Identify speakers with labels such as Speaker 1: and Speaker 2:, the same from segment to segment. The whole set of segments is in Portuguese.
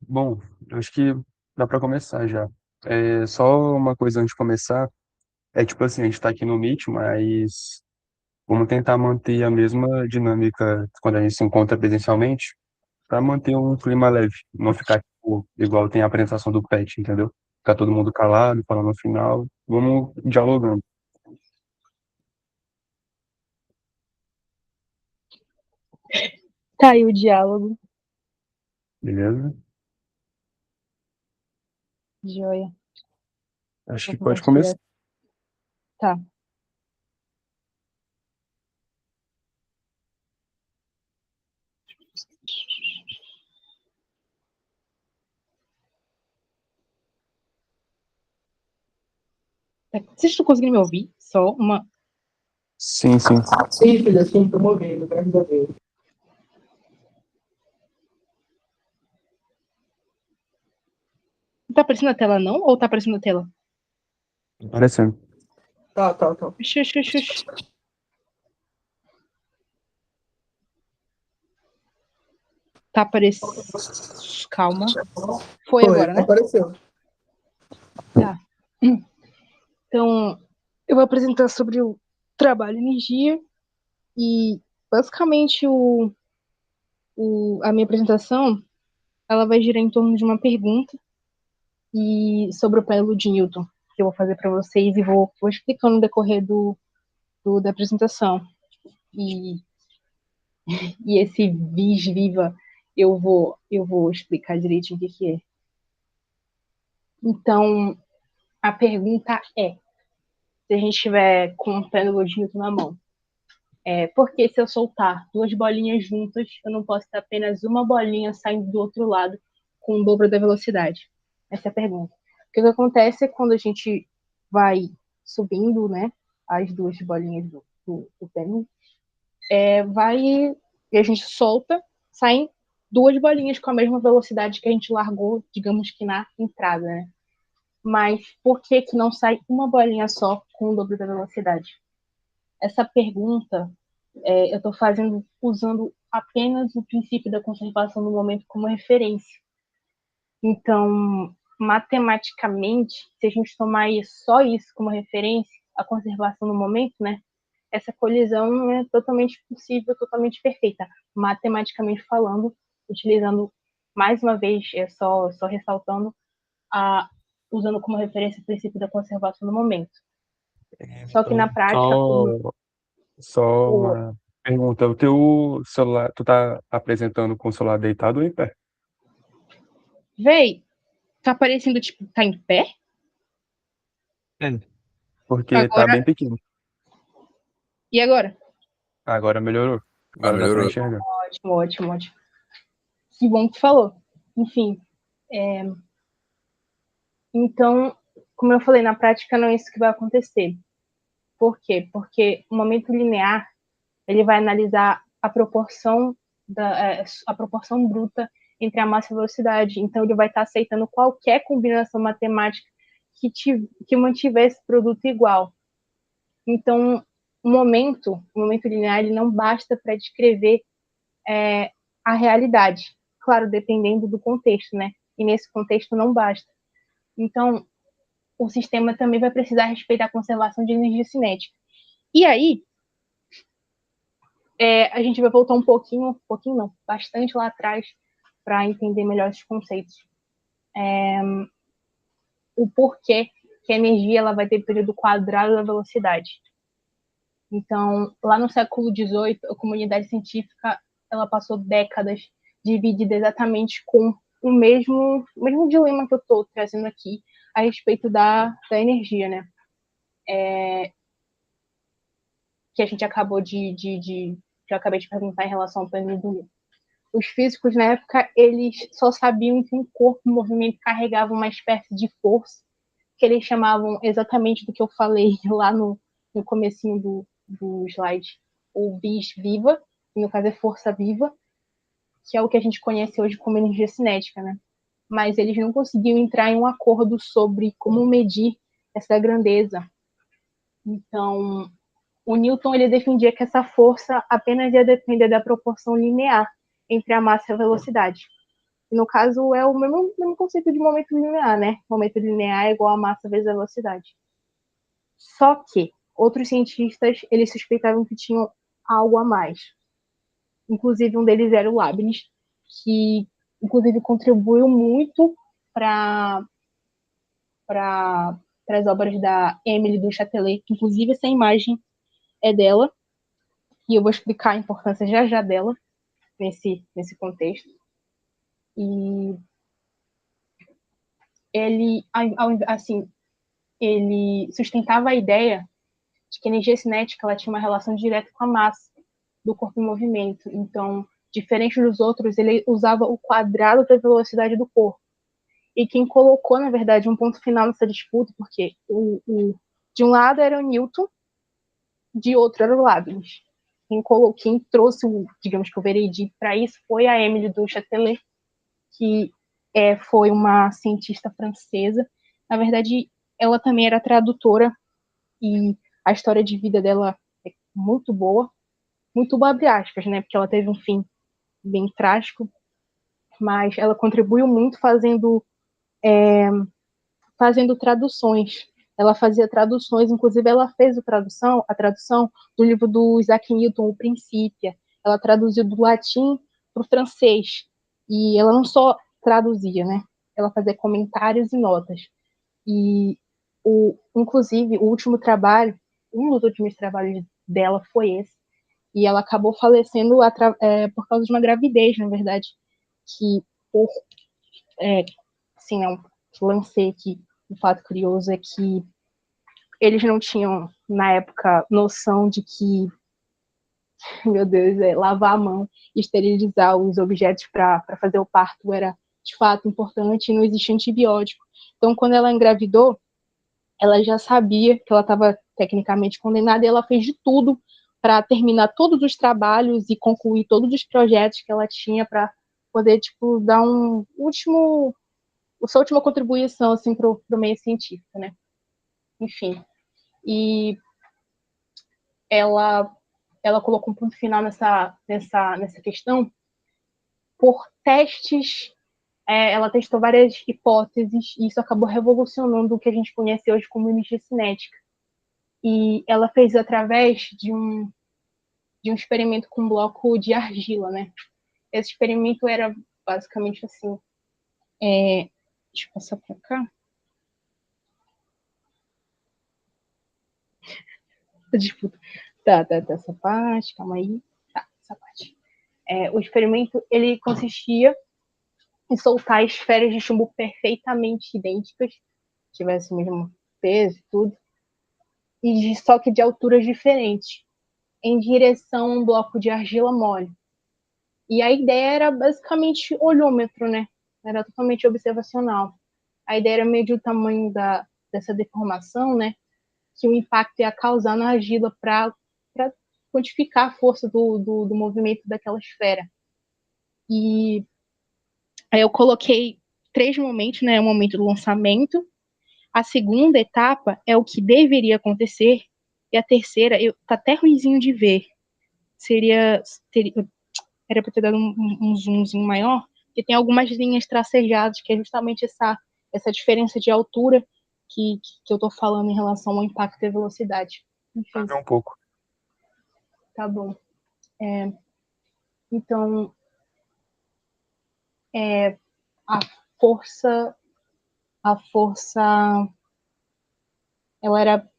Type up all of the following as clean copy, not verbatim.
Speaker 1: Bom, eu acho que dá para começar já. É, só uma coisa antes de começar, é tipo assim, a gente tá aqui no Meet, mas vamos tentar manter a mesma dinâmica quando a gente se encontra presencialmente, para manter um clima leve, não ficar tipo, igual tem a apresentação do PET, entendeu? Ficar todo mundo calado, falando no final, vamos dialogando,
Speaker 2: Tá aí o diálogo.
Speaker 1: beleza?
Speaker 2: Joia.
Speaker 1: Acho
Speaker 2: Vou
Speaker 1: que pode começar.
Speaker 2: compartilhar. Tá. Vocês estão conseguindo me ouvir? Só uma.
Speaker 1: Sim, sim.
Speaker 3: Sim, filha, sim, tô movendo, graças a Deus.
Speaker 2: Tá aparecendo a tela não? Ou tá aparecendo a tela?
Speaker 1: Aparecendo.
Speaker 3: Tá.
Speaker 2: Xux. Tá aparecendo. Calma. Foi
Speaker 3: Foi,
Speaker 2: agora, né?
Speaker 3: apareceu.
Speaker 2: Tá. Então, eu vou apresentar sobre o trabalho e energia e basicamente a minha apresentação ela vai girar em torno de uma pergunta e sobre o pêndulo de Newton que eu vou fazer para vocês e vou explicando no decorrer da apresentação. E, e esse vis viva eu vou explicar direitinho o que, que é. Então, a pergunta é, se a gente estiver com o pêndulo de Newton na mão, porque se eu soltar duas bolinhas juntas, eu não posso ter apenas uma bolinha saindo do outro lado com o dobro da velocidade? Essa é a pergunta. O que acontece é quando a gente vai subindo, né, as duas bolinhas do pêndulo, vai e a gente solta, saem duas bolinhas com a mesma velocidade que a gente largou, digamos que na entrada, né? Mas por que que não sai uma bolinha só com o dobro da velocidade? Essa pergunta eu estou fazendo usando apenas o princípio da conservação do momento como referência. Então, matematicamente, se a gente tomar só isso como referência, a conservação do momento, né? Essa colisão é totalmente possível, totalmente perfeita, matematicamente falando, utilizando mais uma vez, só ressaltando, a, usando como referência o princípio da conservação do momento. Só que na prática,
Speaker 1: Só, só
Speaker 2: o
Speaker 1: uma pergunta. O teu celular, tu tá apresentando com o celular deitado ou em pé?
Speaker 2: véi, tá parecendo tipo tá em pé?
Speaker 1: É. Porque tá
Speaker 2: Agora
Speaker 1: bem pequeno.
Speaker 2: e agora?
Speaker 1: Agora melhorou.
Speaker 4: Ah,
Speaker 1: Agora dá pra
Speaker 4: melhorou.
Speaker 1: enxergar.
Speaker 2: Ótimo. Que bom que falou. Enfim, então, como eu falei, na prática não é isso que vai acontecer. Por quê? Porque o momento linear ele vai analisar a proporção bruta entre a massa e a velocidade. Então, ele vai estar aceitando qualquer combinação matemática que mantiver esse produto igual. Então, o momento linear, ele não basta para descrever a realidade. Claro, dependendo do contexto, né? E nesse contexto não basta. Então, o sistema também vai precisar respeitar a conservação de energia cinética. E aí, a gente vai voltar um pouquinho não, bastante lá atrás, para entender melhor esses conceitos. O porquê que a energia ela vai ter período quadrado da velocidade. Então, lá no século XVIII, a comunidade científica ela passou décadas dividida exatamente com o mesmo dilema que eu estou trazendo aqui a respeito da energia, né? Que a gente acabou que eu acabei de perguntar em relação ao pêndulo do Newton. Os físicos na época eles só sabiam que um corpo em movimento carregava uma espécie de força que eles chamavam exatamente do que eu falei lá no comecinho do slide, ou vis viva, que no caso é força viva, que é o que a gente conhece hoje como energia cinética, né? Mas eles não conseguiam entrar em um acordo sobre como medir essa grandeza. Então, o Newton ele defendia que essa força apenas ia depender da proporção linear entre a massa e a velocidade. E no caso é o mesmo conceito de momento linear, né? Momento linear é igual a massa vezes a velocidade. Só que outros cientistas, eles suspeitavam que tinham algo a mais. Inclusive, um deles era o Leibniz, que, inclusive, contribuiu muito para as obras da Émile du Châtelet, que, inclusive, essa imagem é dela, e eu vou explicar a importância já já dela nesse contexto. E ele, assim, ele sustentava a ideia de que a energia cinética ela tinha uma relação direta com a massa do corpo em movimento. Então, diferente dos outros, ele usava o quadrado da velocidade do corpo. E quem colocou, na verdade, um ponto final nessa disputa, porque de um lado era o Newton, de outro era o Leibniz. Quem trouxe, digamos que o veredito para isso foi a Émile du Châtelet, que foi uma cientista francesa. Na verdade, ela também era tradutora e a história de vida dela é muito boa, muito boa, abre aspas, né? Porque ela teve um fim bem trágico, mas ela contribuiu muito fazendo traduções. Ela fazia traduções, inclusive ela fez a tradução do livro do Isaac Newton, O Princípio. Ela traduziu do latim para o francês. E ela não só traduzia, né? Ela fazia comentários e notas. E, inclusive, um dos últimos trabalhos dela foi esse. E ela acabou falecendo por causa de uma gravidez, na verdade. Que, assim, é um lancei aqui. O fato curioso é que eles não tinham, na época, noção de que, meu Deus, lavar a mão e esterilizar os objetos para fazer o parto era, de fato, importante e não existia antibiótico. Então, quando ela engravidou, ela já sabia que ela estava tecnicamente condenada e ela fez de tudo para terminar todos os trabalhos e concluir todos os projetos que ela tinha para poder, tipo, dar sua última contribuição, assim, para o meio científico, né? Enfim. E ela colocou um ponto final nessa questão por testes. Ela testou várias hipóteses e isso acabou revolucionando o que a gente conhece hoje como energia cinética. E ela fez através de um experimento com um bloco de argila, né? Esse experimento era basicamente assim. Deixa eu passar para cá. Disputa. Tá, essa parte, calma aí. Tá, essa parte. O experimento, ele consistia em soltar esferas de chumbo perfeitamente idênticas, tivesse o mesmo peso e tudo, e só que de alturas diferentes, em direção a um bloco de argila mole. E a ideia era basicamente olhômetro, né? Era totalmente observacional. A ideia era medir o tamanho dessa deformação, né? Que o impacto ia causar na argila para quantificar a força do movimento daquela esfera. E aí eu coloquei 3 momentos, né? O momento do lançamento, a segunda etapa é o que deveria acontecer, e a terceira, tá até ruimzinho de ver. Era para ter dado um zoomzinho maior, porque tem algumas linhas tracejadas, que é justamente essa diferença de altura que eu tô falando em relação ao impacto e velocidade. Enfim,
Speaker 1: Um pouco.
Speaker 2: tá bom. Então, a força, a força, ela era,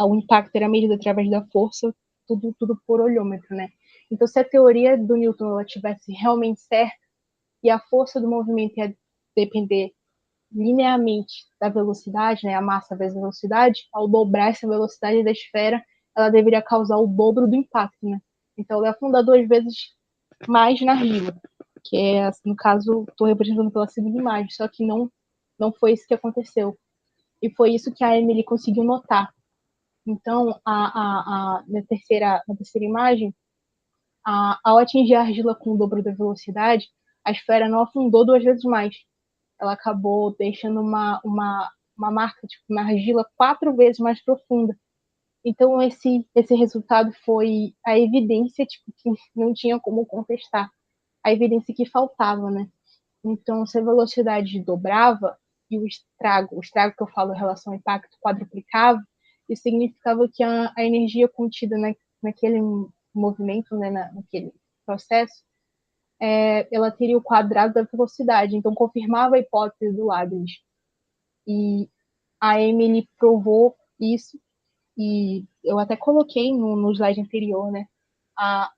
Speaker 2: o impacto era medido através da força, tudo por olhômetro, né? Então, se a teoria do Newton ela tivesse realmente certa e a força do movimento ia depender linearmente da velocidade, né, a massa vezes a velocidade, ao dobrar essa velocidade da esfera, ela deveria causar o dobro do impacto, né? Então, ela ia afundar 2 vezes mais na riba, que é, no caso, estou representando pela segunda imagem, só que não foi isso que aconteceu. E foi isso que a Emily conseguiu notar. Então, na terceira imagem, ao atingir a argila com o dobro da velocidade, a esfera não afundou 2 vezes mais. Ela acabou deixando uma marca, tipo, uma argila 4 vezes mais profunda. Então, esse resultado foi a evidência, tipo, que não tinha como contestar. A evidência que faltava, né? Então, se a velocidade dobrava e o estrago que eu falo em relação ao impacto quadruplicava, isso significava que a energia contida naquele movimento, né, naquele processo, ela teria o quadrado da velocidade. Então, confirmava a hipótese do Leibniz. E a Emily provou isso, e eu até coloquei no slide anterior, né? A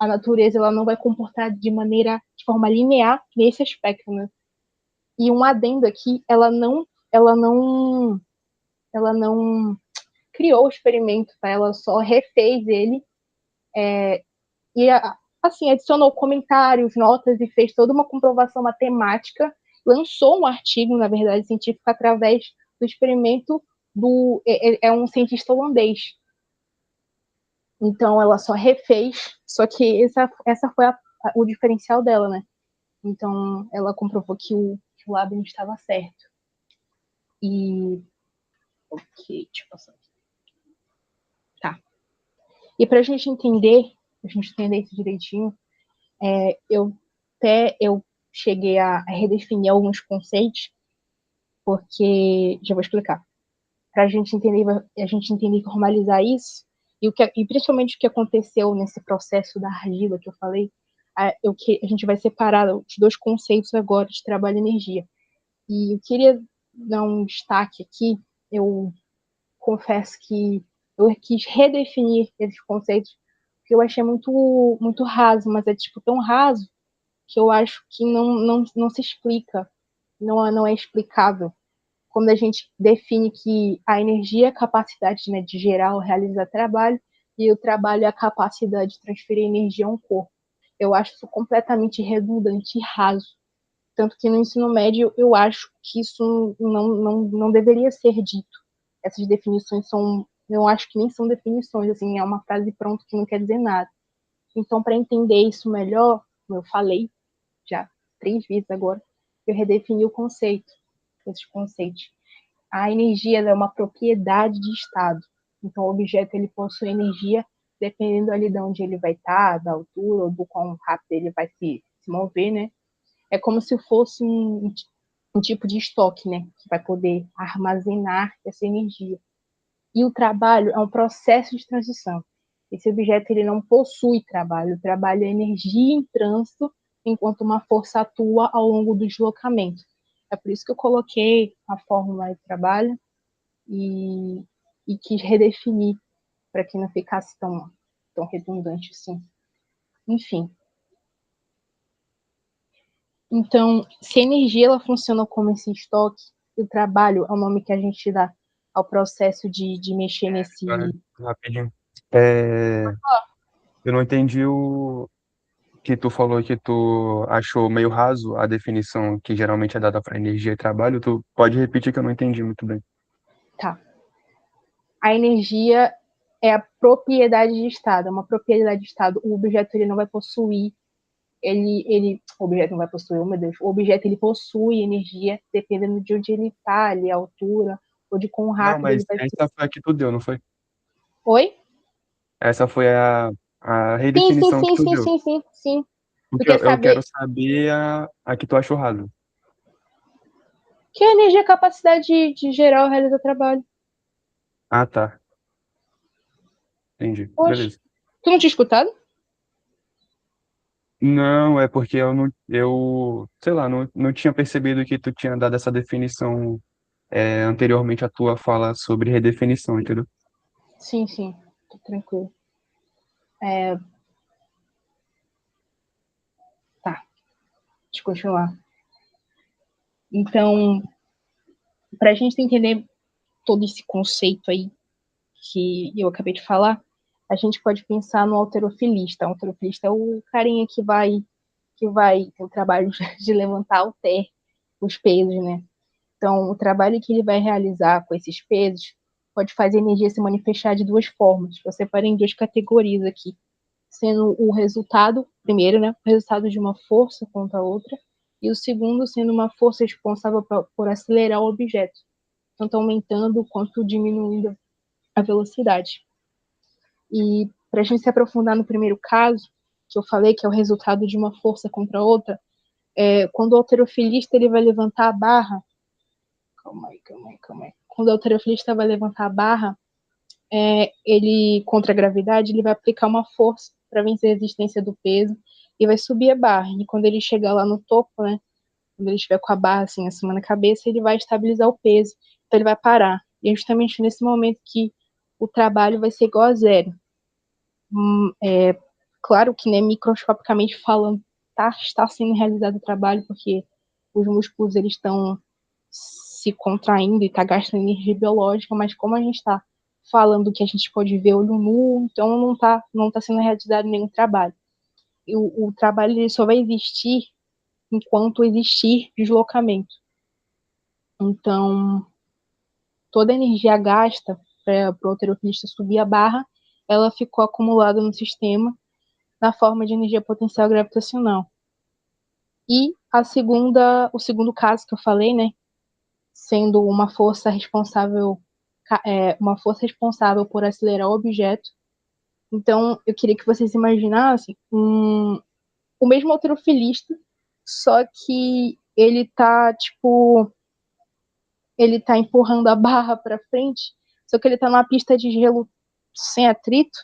Speaker 2: natureza ela não vai comportar de forma linear nesse aspecto, né? E um adendo aqui, ela não criou o experimento, tá? Ela só refez ele e assim adicionou comentários, notas e fez toda uma comprovação matemática, lançou um artigo, na verdade, científico através do experimento um cientista holandês. Então ela só refez, só que essa foi o diferencial dela, né? Então ela comprovou que o Leibniz estava certo. E ok, deixa eu passar. Tá. E para a gente entender isso direitinho, eu cheguei a redefinir alguns conceitos, porque já vou explicar. Para a gente entender e formalizar isso, e principalmente o que aconteceu nesse processo da argila que eu falei, a gente vai separar os dois conceitos agora de trabalho e energia. E eu queria dar um destaque aqui, eu confesso que eu quis redefinir esses conceitos, porque eu achei muito raso, mas é tipo tão raso que eu acho que não se explica, não é explicável. Quando a gente define que a energia é a capacidade, né, de gerar ou realizar trabalho, e o trabalho é a capacidade de transferir energia a um corpo. Eu acho isso completamente redundante e raso. Tanto que no ensino médio eu acho que isso não deveria ser dito. Essas definições eu acho que nem são definições, assim, é uma frase pronta que não quer dizer nada. Então, para entender isso melhor, como eu falei já 3 vezes agora, eu redefini o conceito, esses conceitos. A energia é uma propriedade de estado. Então, o objeto ele possui energia dependendo ali de onde ele vai estar, da altura, ou do quão rápido ele vai se mover, né? É como se fosse um tipo de estoque, né? Que vai poder armazenar essa energia. E o trabalho é um processo de transição. Esse objeto ele não possui trabalho. O trabalho é energia em trânsito, enquanto uma força atua ao longo do deslocamento. É por isso que eu coloquei a fórmula de trabalho e, e quis redefinir para que não ficasse tão redundante assim. Enfim. Então, se a energia ela funciona como esse estoque, e o trabalho é o nome que a gente dá ao processo de mexer nesse.
Speaker 1: Rapidinho. É, eu não entendi o que tu falou que tu achou meio raso a definição que geralmente é dada para energia e trabalho. Tu pode repetir que eu não entendi muito bem.
Speaker 2: Tá. A energia é a propriedade de estado, é uma propriedade de estado. O objeto ele não vai possuir, o objeto não vai possuir, oh meu Deus, o objeto ele possui energia dependendo de onde ele está, ali, a altura, ou de quão
Speaker 1: Não,
Speaker 2: rápido ele
Speaker 1: mas
Speaker 2: vai ser.
Speaker 1: essa foi a que tu deu, não foi?
Speaker 2: Oi?
Speaker 1: Essa foi a
Speaker 2: Sim, sim,
Speaker 1: redefinição que
Speaker 2: sim,
Speaker 1: tu
Speaker 2: sim,
Speaker 1: deu.
Speaker 2: sim, sim, sim. Tu
Speaker 1: Porque
Speaker 2: quer
Speaker 1: eu quero
Speaker 2: saber
Speaker 1: saber a que tu achou raso.
Speaker 2: que a energia é a capacidade de gerar ou realizar trabalho.
Speaker 1: Ah, tá. Entendi.
Speaker 2: Poxa,
Speaker 1: Beleza.
Speaker 2: tu não tinha escutado?
Speaker 1: Não, é porque sei lá, não tinha percebido que tu tinha dado essa definição anteriormente à tua fala sobre redefinição, entendeu?
Speaker 2: Sim, sim, tô tranquilo. Tá, deixa eu continuar. Então, para a gente entender todo esse conceito aí que eu acabei de falar, a gente pode pensar no halterofilista. O halterofilista é o carinha que vai ter o trabalho de levantar o halter, os pesos, né? Então, o trabalho que ele vai realizar com esses pesos pode fazer a energia se manifestar de 2 formas. Eu separei em 2 categorias aqui, sendo o resultado, primeiro, né, o resultado de uma força contra a outra, e o segundo sendo uma força responsável por acelerar o objeto, tanto aumentando quanto diminuindo a velocidade. E para a gente se aprofundar no primeiro caso, que eu falei que é o resultado de uma força contra a outra, Quando o halterofilista ele vai levantar a barra, calma aí. Quando o halterofilista vai levantar a barra, ele, contra a gravidade, ele vai aplicar uma força para vencer a resistência do peso e vai subir a barra. E quando ele chegar lá no topo, né, quando ele estiver com a barra assim acima da cabeça, ele vai estabilizar o peso, então ele vai parar. E é justamente nesse momento que o trabalho vai ser igual a zero. Claro que, né, microscopicamente falando, está sendo realizado o trabalho, porque os músculos eles estão se contraindo e está gastando energia biológica, mas como a gente está falando que a gente pode ver olho nu, então não tá sendo realizado nenhum trabalho. E o trabalho ele só vai existir enquanto existir deslocamento. Então, toda a energia gasta para o halterofilista subir a barra, ela ficou acumulada no sistema na forma de energia potencial gravitacional. E o segundo caso que eu falei, né, sendo uma força responsável por acelerar o objeto. Então, eu queria que vocês imaginassem o mesmo halterofilista, só que ele tá empurrando a barra para frente, só que ele tá numa pista de gelo sem atrito,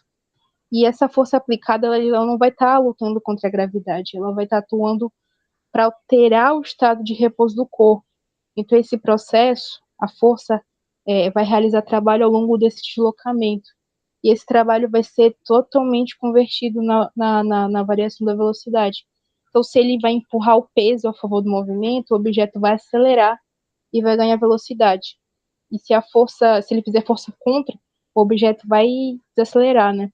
Speaker 2: e essa força aplicada ela não vai estar lutando contra a gravidade, ela vai estar atuando para alterar o estado de repouso do corpo. Então, esse processo, a força vai realizar trabalho ao longo desse deslocamento. E esse trabalho vai ser totalmente convertido na variação da velocidade. Então, se ele vai empurrar o peso a favor do movimento, o objeto vai acelerar e vai ganhar velocidade. E se ele fizer força contra, o objeto vai desacelerar, né?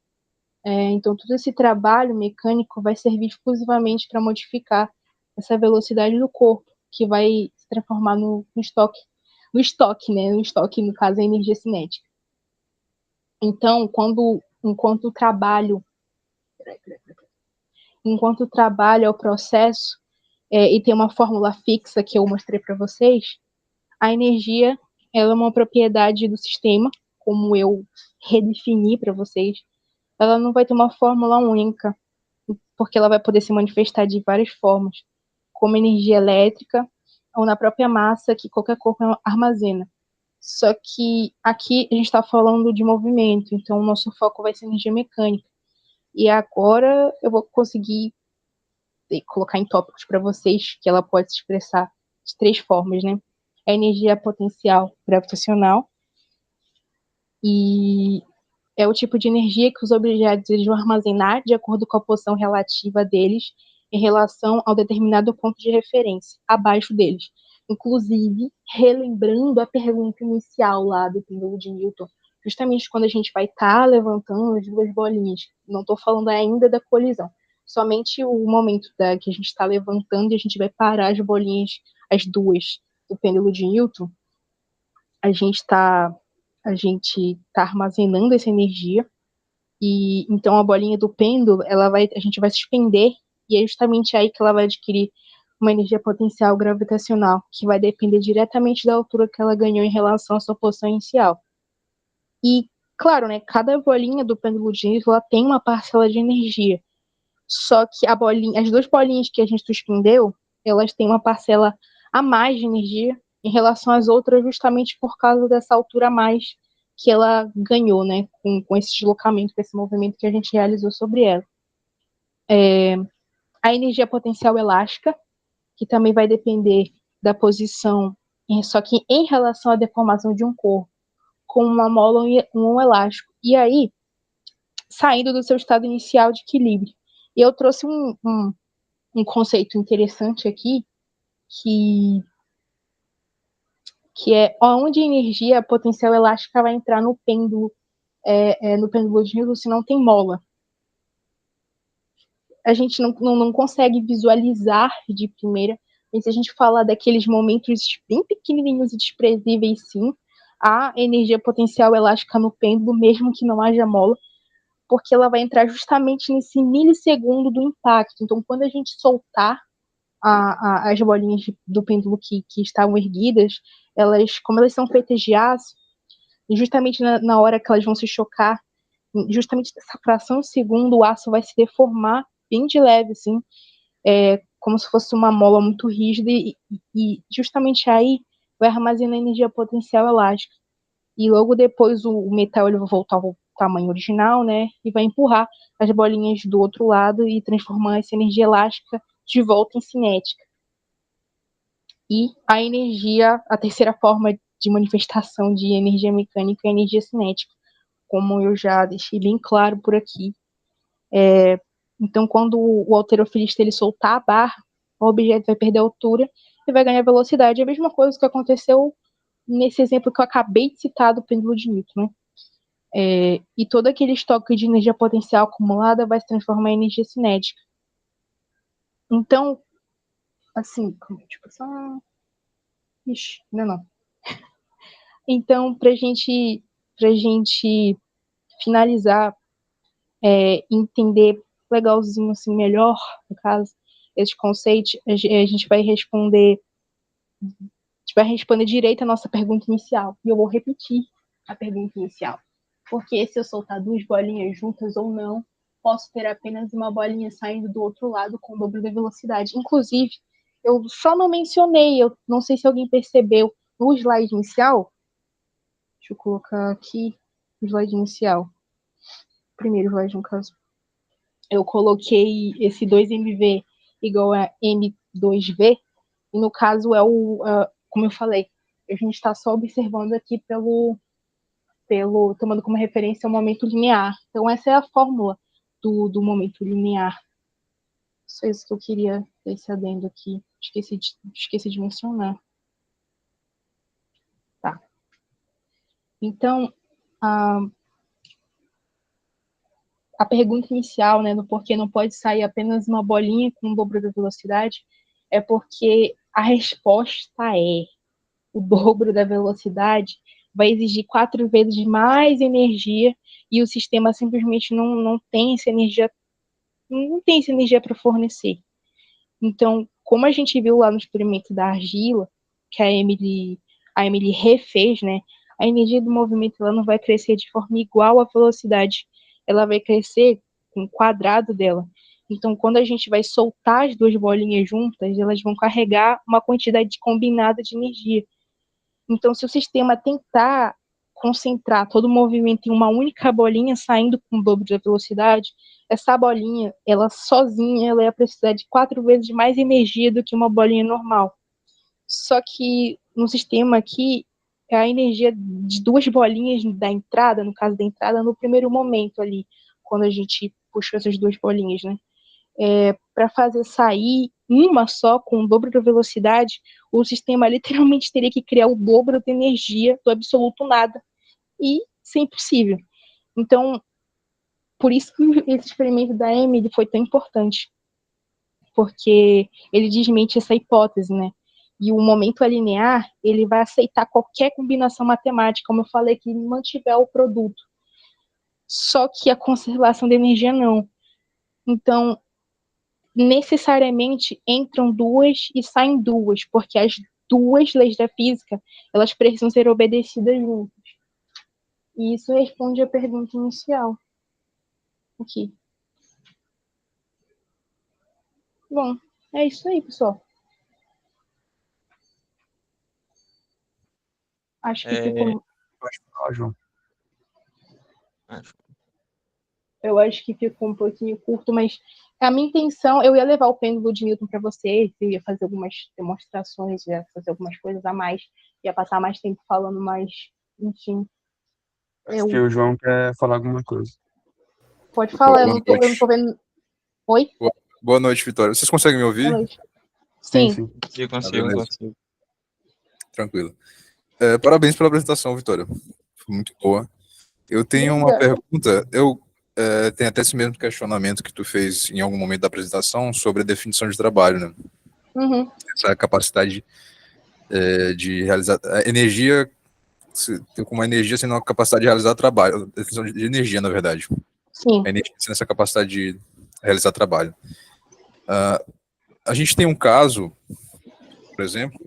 Speaker 2: Então, todo esse trabalho mecânico vai servir exclusivamente para modificar essa velocidade do corpo, que vai se transformar no estoque, né? No estoque, no caso, a energia cinética. Então, enquanto o trabalho é o processo, e tem uma fórmula fixa que eu mostrei para vocês, a energia ela é uma propriedade do sistema, como eu redefini para vocês. Ela não vai ter uma fórmula única, porque ela vai poder se manifestar de várias formas, como energia elétrica ou na própria massa que qualquer corpo armazena. Só que aqui a gente está falando de movimento, então o nosso foco vai ser energia mecânica. E agora eu vou conseguir colocar em tópicos para vocês que ela pode se expressar de 3 formas, né? A energia potencial gravitacional, e é o tipo de energia que os objetos eles vão armazenar de acordo com a posição relativa deles em relação ao determinado ponto de referência, abaixo deles. Inclusive, relembrando a pergunta inicial lá do pêndulo de Newton, justamente quando a gente vai estar levantando as 2 bolinhas, não estou falando ainda da colisão, somente o momento que a gente está levantando e a gente vai parar as bolinhas, as 2 do pêndulo de Newton, a gente está armazenando essa energia, e então a bolinha do pêndulo, a gente vai suspender, e é justamente aí que ela vai adquirir uma energia potencial gravitacional, que vai depender diretamente da altura que ela ganhou em relação à sua posição inicial. E, claro, né, cada bolinha do pêndulo de Newton ela tem uma parcela de energia, só que as 2 bolinhas que a gente suspendeu, elas têm uma parcela a mais de energia em relação às outras, justamente por causa dessa altura a mais que ela ganhou, né, com esse deslocamento, com esse movimento que a gente realizou sobre ela. A energia potencial elástica, que também vai depender da posição, só que em relação à deformação de um corpo, com uma mola e um elástico. E aí, saindo do seu estado inicial de equilíbrio. E eu trouxe um conceito interessante aqui, que é onde a energia potencial elástica vai entrar no pêndulo de Newton se não tem mola. A gente não consegue visualizar de primeira, mas se a gente falar daqueles momentos bem pequenininhos e desprezíveis, sim, há energia potencial elástica no pêndulo, mesmo que não haja mola, porque ela vai entrar justamente nesse milissegundo do impacto. Então, quando a gente soltar as bolinhas do pêndulo que estavam erguidas, como elas são feitas de aço, justamente na hora que elas vão se chocar, justamente nessa fração de segundo, o aço vai se deformar bem de leve, assim, como se fosse uma mola muito rígida e justamente aí vai armazenar energia potencial elástica. E logo depois o metal ele vai voltar ao tamanho original, né? E vai empurrar as bolinhas do outro lado e transformar essa energia elástica de volta em cinética. E a energia, a terceira forma de manifestação de energia mecânica é a energia cinética, como eu já deixei bem claro por aqui. Então, quando o halterofilista ele soltar a barra, o objeto vai perder a altura e vai ganhar velocidade. É a mesma coisa que aconteceu nesse exemplo que eu acabei de citar do pêndulo de Newton, né? E todo aquele estoque de energia potencial acumulada vai se transformar em energia cinética. Então, assim, tipo, só... Ixi, não. Então, pra gente finalizar, entender legalzinho, assim, melhor, no caso, esse conceito, a gente vai responder direito a nossa pergunta inicial. E eu vou repetir a pergunta inicial. Porque se eu soltar duas bolinhas juntas ou não, posso ter apenas uma bolinha saindo do outro lado com o dobro da velocidade. Inclusive, eu só não mencionei, eu não sei se alguém percebeu, no slide inicial, deixa eu colocar aqui o slide inicial, primeiro slide no caso, eu coloquei esse 2mv igual a m2v, e no caso como eu falei, a gente está só observando aqui tomando como referência o momento linear. Então, essa é a fórmula do momento linear. Só isso que eu queria ter esse adendo aqui. Esqueci de mencionar. Tá. Então, a pergunta inicial, né, do porquê não pode sair apenas uma bolinha com o dobro da velocidade, é porque a resposta é: o dobro da velocidade vai exigir 4 vezes mais energia e o sistema simplesmente não tem essa energia, não tem essa energia para fornecer. Então, como a gente viu lá no experimento da argila, que a Emily refez, né, a energia do movimento ela não vai crescer de forma igual à velocidade, ela vai crescer com o quadrado dela. Então, quando a gente vai soltar as duas bolinhas juntas, elas vão carregar uma quantidade combinada de energia. Então, se o sistema tentar concentrar todo o movimento em uma única bolinha saindo com o dobro da velocidade, essa bolinha, ela sozinha, ela ia precisar de 4 vezes mais energia do que uma bolinha normal. Só que no sistema aqui, a energia de duas bolinhas da entrada, no caso da entrada, no primeiro momento ali, quando a gente puxou essas duas bolinhas, né? Para fazer sair uma só com o dobro da velocidade, o sistema literalmente teria que criar o dobro de energia do absoluto nada. E isso é impossível. Então, por isso que esse experimento da Emily foi tão importante. Porque ele desmente essa hipótese, né? E o momento linear, ele vai aceitar qualquer combinação matemática, como eu falei, que mantiver o produto. Só que a conservação de energia não. Então, necessariamente entram duas e saem duas, porque as duas leis da física, elas precisam ser obedecidas juntas. E isso responde à pergunta inicial. Aqui. Bom, é isso aí, pessoal. Acho que ficou...
Speaker 1: Pode falar, João.
Speaker 2: Eu acho que ficou um pouquinho curto, mas a minha intenção, eu ia levar o pêndulo de Newton para vocês, eu ia fazer algumas demonstrações, ia fazer algumas coisas a mais, ia passar mais tempo falando, mas, enfim.
Speaker 1: Acho que o João quer falar alguma coisa.
Speaker 2: Pode falar, eu
Speaker 4: Boa
Speaker 2: não tô
Speaker 4: noite.
Speaker 2: vendo. Oi?
Speaker 4: Boa noite, Vitória. Vocês conseguem me
Speaker 2: Boa
Speaker 4: ouvir?
Speaker 2: noite.
Speaker 1: Sim,
Speaker 2: Sim.
Speaker 1: sim.
Speaker 5: Eu consigo,
Speaker 4: beleza.
Speaker 5: consigo.
Speaker 4: Tranquilo. Parabéns pela apresentação, Vitória. Foi muito boa. Eu tenho uma
Speaker 2: Obrigada.
Speaker 4: pergunta. Tenho até esse mesmo questionamento que tu fez em algum momento da apresentação sobre a definição de trabalho, né?
Speaker 2: Uhum.
Speaker 4: Essa capacidade de realizar energia, com uma energia sendo uma capacidade de realizar trabalho, definição de energia, na verdade.
Speaker 2: Sim.
Speaker 4: A energia sendo essa capacidade de realizar trabalho. A gente tem um caso, por exemplo,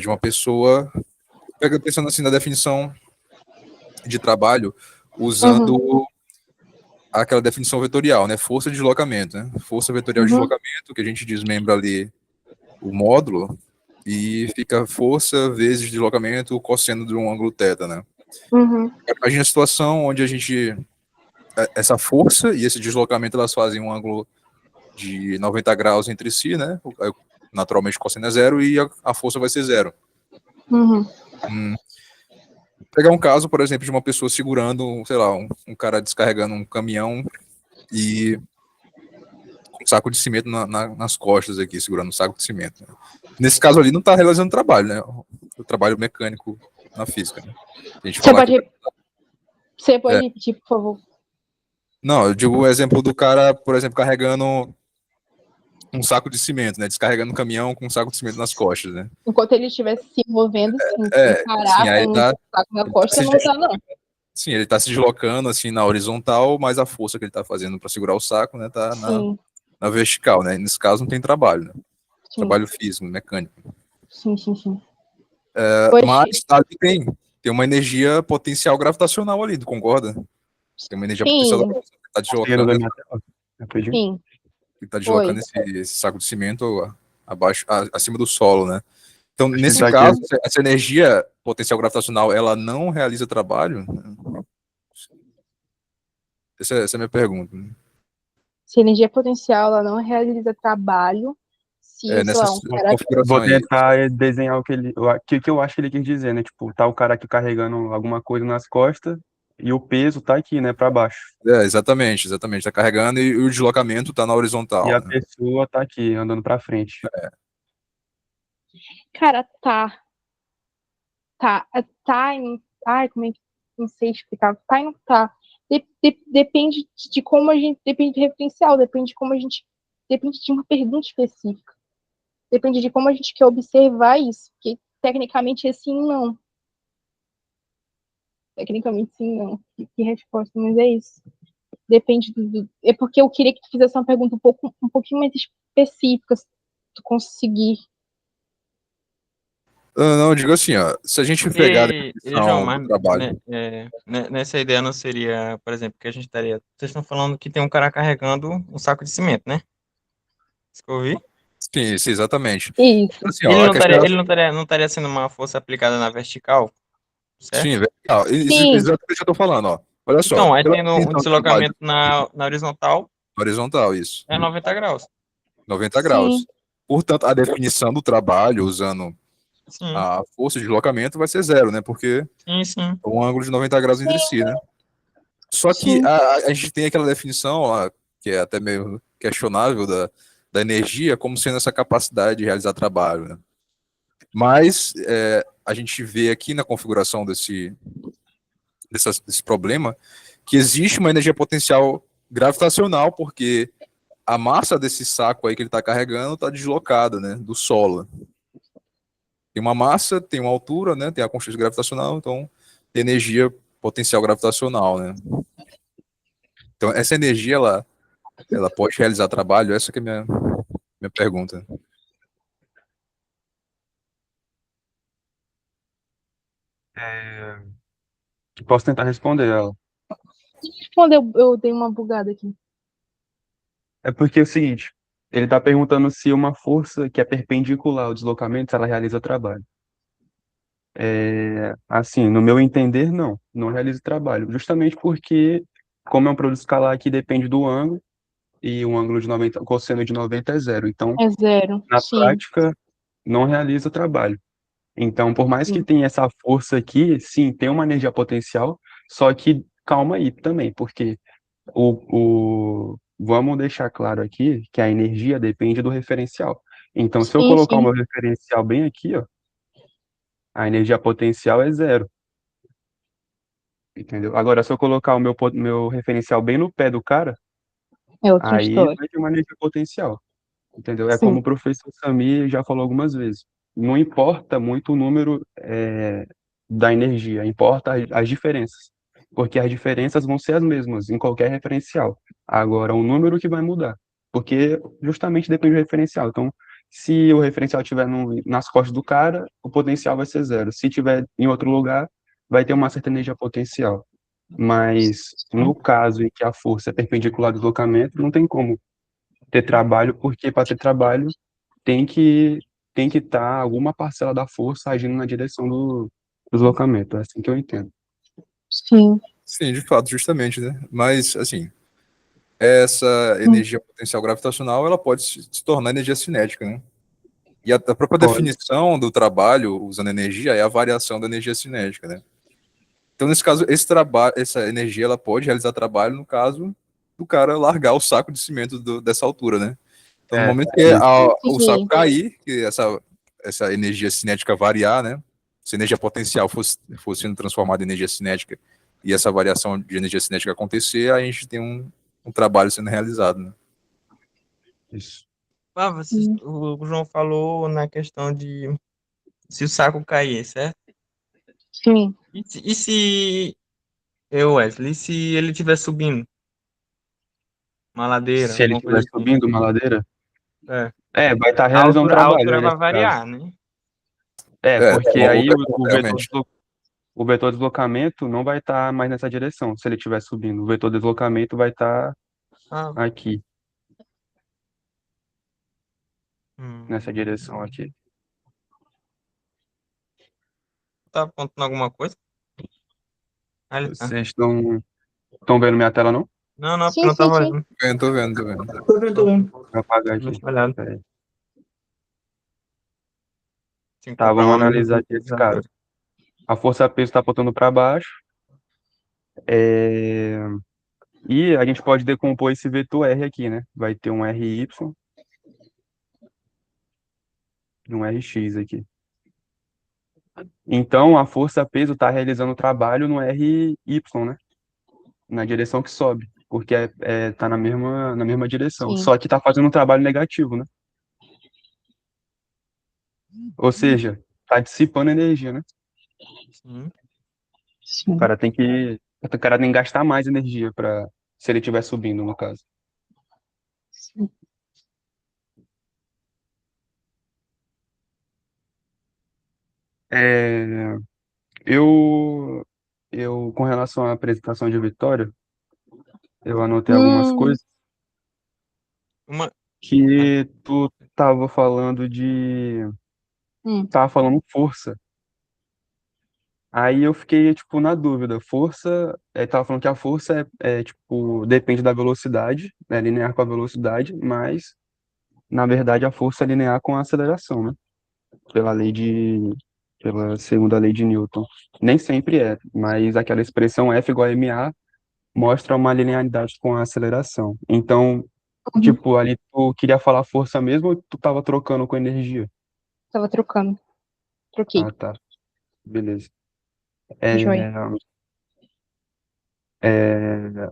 Speaker 4: de uma pessoa, pensando assim na definição de trabalho, usando aquela definição vetorial, né? Força de deslocamento, né? Força vetorial de deslocamento, que a gente desmembra ali o módulo, e fica força vezes deslocamento, o cosseno de um ângulo θ, né? Imagina a situação onde essa força e esse deslocamento, elas fazem um ângulo de 90 graus entre si, né? Naturalmente o cosseno é zero e a força vai ser zero. Pegar um caso, por exemplo, de uma pessoa segurando, sei lá, um cara descarregando um caminhão e com um saco de cimento nas costas aqui, segurando um saco de cimento, né? Nesse caso ali não está realizando trabalho, né? O trabalho mecânico na física, né? A gente
Speaker 2: Você pode repetir, por favor?
Speaker 4: Não, eu digo o exemplo do cara, por exemplo, carregando um saco de cimento, né? Descarregando um caminhão com um saco de cimento nas costas, né?
Speaker 2: Enquanto ele estivesse se movendo, sim.
Speaker 4: Sim, aí
Speaker 2: com
Speaker 4: tá,
Speaker 2: um saco na costa, não tá, não.
Speaker 4: Sim, ele tá se deslocando assim na horizontal, mas a força que ele tá fazendo para segurar o saco, né, tá na vertical, né? Nesse caso não tem trabalho, né? Trabalho físico, mecânico.
Speaker 2: Sim.
Speaker 4: Mas ali tem uma energia potencial gravitacional ali, tu concorda? Tem uma energia potencial gravitacional que tá deslocando,
Speaker 2: Sim.
Speaker 4: que tá deslocando esse saco de cimento acima do solo, né? Então, nesse caso, essa energia potencial gravitacional, ela não realiza trabalho? Essa é a minha pergunta.
Speaker 2: Se a energia potencial ela não realiza trabalho, se
Speaker 4: Nessa configuração
Speaker 1: Vou tentar desenhar o que eu acho que ele quis dizer, né? Tipo, tá o cara aqui carregando alguma coisa nas costas e o peso tá aqui, né, para baixo.
Speaker 4: Exatamente. Tá carregando e o deslocamento tá na horizontal.
Speaker 1: E a pessoa tá aqui, andando para frente.
Speaker 2: Cara, tá. Ai, como é que não sei explicar? Tá e não tá. Depende de como a gente. Depende do referencial, depende de como a gente. Depende de uma pergunta específica. Depende de como a gente quer observar isso. Porque tecnicamente sim, não. Tecnicamente sim, não. Que resposta, mas é isso. Depende do. É porque eu queria que tu fizesse uma pergunta um pouquinho mais específica, se tu conseguir.
Speaker 4: Não, eu digo assim, ó, se a gente pegar
Speaker 5: João,
Speaker 4: do trabalho...
Speaker 5: nessa ideia não seria, por exemplo, que a gente estaria... Vocês estão falando que tem um cara carregando um saco de cimento, né? Isso que eu ouvi?
Speaker 4: Sim, exatamente.
Speaker 2: Isso.
Speaker 4: Assim, ó,
Speaker 5: ele não estaria sendo uma força aplicada na vertical, certo?
Speaker 4: Sim, vertical. Exatamente o que eu tô falando, ó. Olha só.
Speaker 5: Então, aí tendo um deslocamento na horizontal...
Speaker 4: Horizontal, isso.
Speaker 5: É 90 graus.
Speaker 4: 90 graus. Portanto, a definição do trabalho usando a força de deslocamento vai ser zero, né? Porque é um ângulo de 90 graus entre si, né? Só que a gente tem aquela definição, ó, que é até meio questionável, da energia como sendo essa capacidade de realizar trabalho, né? Mas a gente vê aqui na configuração desse problema que existe uma energia potencial gravitacional, porque a massa desse saco aí que ele está carregando está deslocada, né, do solo. Tem uma massa, tem uma altura, né, tem a constante gravitacional, então tem energia potencial gravitacional, né. Então essa energia, ela pode realizar trabalho? Essa que é a minha pergunta.
Speaker 1: Posso tentar responder ela.
Speaker 2: Quando eu dei uma bugada aqui.
Speaker 1: É porque é o seguinte, ele está perguntando se uma força que é perpendicular ao deslocamento, se ela realiza trabalho. Assim, no meu entender, não realiza trabalho. Justamente porque, como é um produto escalar que depende do ângulo, e um ângulo de 90, o cosseno de 90 é zero. Então,
Speaker 2: É zero,
Speaker 1: na prática, não realiza trabalho. Então, por mais que tenha essa força aqui, sim, tem uma energia potencial, só que calma aí também, porque vamos deixar claro aqui que a energia depende do referencial. Então, se eu colocar o meu referencial bem aqui, ó, a energia potencial é zero. Entendeu? Agora, se eu colocar o meu referencial bem no pé do cara, aí vai ter uma energia potencial. Entendeu? É como o professor Samir já falou algumas vezes. Não importa muito o número da energia, importa as diferenças. Porque as diferenças vão ser as mesmas em qualquer referencial. Agora, o número que vai mudar. Porque justamente depende do referencial. Então, se o referencial estiver nas costas do cara, o potencial vai ser zero. Se estiver em outro lugar, vai ter uma certa energia potencial. Mas no caso em que a força é perpendicular ao deslocamento, não tem como ter trabalho, porque para ter trabalho tem que tem que estar alguma parcela da força agindo na direção do deslocamento. É assim que eu entendo.
Speaker 2: Sim.
Speaker 4: Sim, de fato, justamente, né? Mas, assim, essa energia potencial gravitacional, ela pode se tornar energia cinética, né? E a própria
Speaker 1: Pode.
Speaker 4: definição do trabalho usando energia é a variação da energia cinética, né? Então, nesse caso, esse trabalho, essa energia, ela pode realizar trabalho no caso do cara largar o saco de cimento dessa altura, né? Então, no
Speaker 1: É,
Speaker 4: momento que
Speaker 1: isso.
Speaker 4: o saco
Speaker 2: Sim.
Speaker 4: cair, que essa energia cinética variar, né? Se a energia potencial fosse sendo transformada em energia cinética e essa variação de energia cinética acontecer, aí a gente tem um trabalho sendo realizado, né?
Speaker 1: Isso.
Speaker 5: O João falou na questão de se o saco cair, certo?
Speaker 2: Sim.
Speaker 5: E se Wesley, se ele estiver subindo uma ladeira,
Speaker 1: Se ele
Speaker 5: alguma
Speaker 1: estiver
Speaker 5: coisa assim,
Speaker 1: subindo uma ladeira,
Speaker 5: é,
Speaker 1: vai estar realizando
Speaker 5: a
Speaker 1: trabalho,
Speaker 5: altura
Speaker 1: né,
Speaker 5: vai
Speaker 1: nesse caso.
Speaker 5: variar, né?
Speaker 1: Porque aí
Speaker 4: Realmente.
Speaker 1: o vetor de deslocamento não vai estar mais nessa direção, se ele estiver subindo. O vetor de deslocamento vai estar
Speaker 5: Ah,
Speaker 1: aqui, nessa
Speaker 5: hum,
Speaker 1: direção aqui.
Speaker 5: tá apontando alguma coisa? Ah, ele tá.
Speaker 1: Vocês estão vendo minha tela, não?
Speaker 5: Não, não, porque
Speaker 2: Sim,
Speaker 5: eu não
Speaker 2: sim,
Speaker 5: tava
Speaker 2: sim.
Speaker 5: olhando.
Speaker 4: Tô vendo, tô vendo.
Speaker 3: Tô vendo, tô
Speaker 5: Tô
Speaker 3: vendo.
Speaker 1: Vou apagar
Speaker 5: meio
Speaker 1: aqui.
Speaker 5: espalhado.
Speaker 1: Pera aí.
Speaker 5: Tem que
Speaker 1: Tá,
Speaker 5: comprar
Speaker 1: vamos
Speaker 5: uma
Speaker 1: analisar
Speaker 5: mesinha
Speaker 1: aqui esse
Speaker 5: utilizadora.
Speaker 1: caso. A força-peso está apontando para baixo. é, E a gente pode decompor esse vetor R aqui, né? Vai ter um RY e um RX aqui. Então, a força-peso está realizando o trabalho no RY, né? Na direção que sobe, porque tá na mesma direção.
Speaker 2: Sim.
Speaker 1: Só que está fazendo um trabalho negativo, né? Ou seja, está dissipando energia, né?
Speaker 5: Sim.
Speaker 1: O cara tem que, o cara tem que gastar mais energia para se ele estiver subindo, no caso.
Speaker 2: Sim.
Speaker 1: É, eu, com relação à apresentação de Vitória, eu anotei algumas
Speaker 2: Hum,
Speaker 1: coisas
Speaker 5: Uma. Ah,
Speaker 1: que tu
Speaker 2: hum.
Speaker 1: tava falando força. Aí eu fiquei, tipo, na dúvida. Força, tava falando que a força tipo, depende da velocidade, é linear com a velocidade, mas, na verdade, a força é linear com a aceleração, né? Pela lei de, pela segunda lei de Newton. Nem sempre é, mas aquela expressão F igual a ma mostra uma linearidade com a aceleração. Então,
Speaker 2: Uhum.
Speaker 1: tipo, ali tu queria falar força mesmo ou tu tava trocando com energia?
Speaker 2: Tava trocando. Troquei.
Speaker 1: Ah, tá. Beleza. É,
Speaker 2: Joia.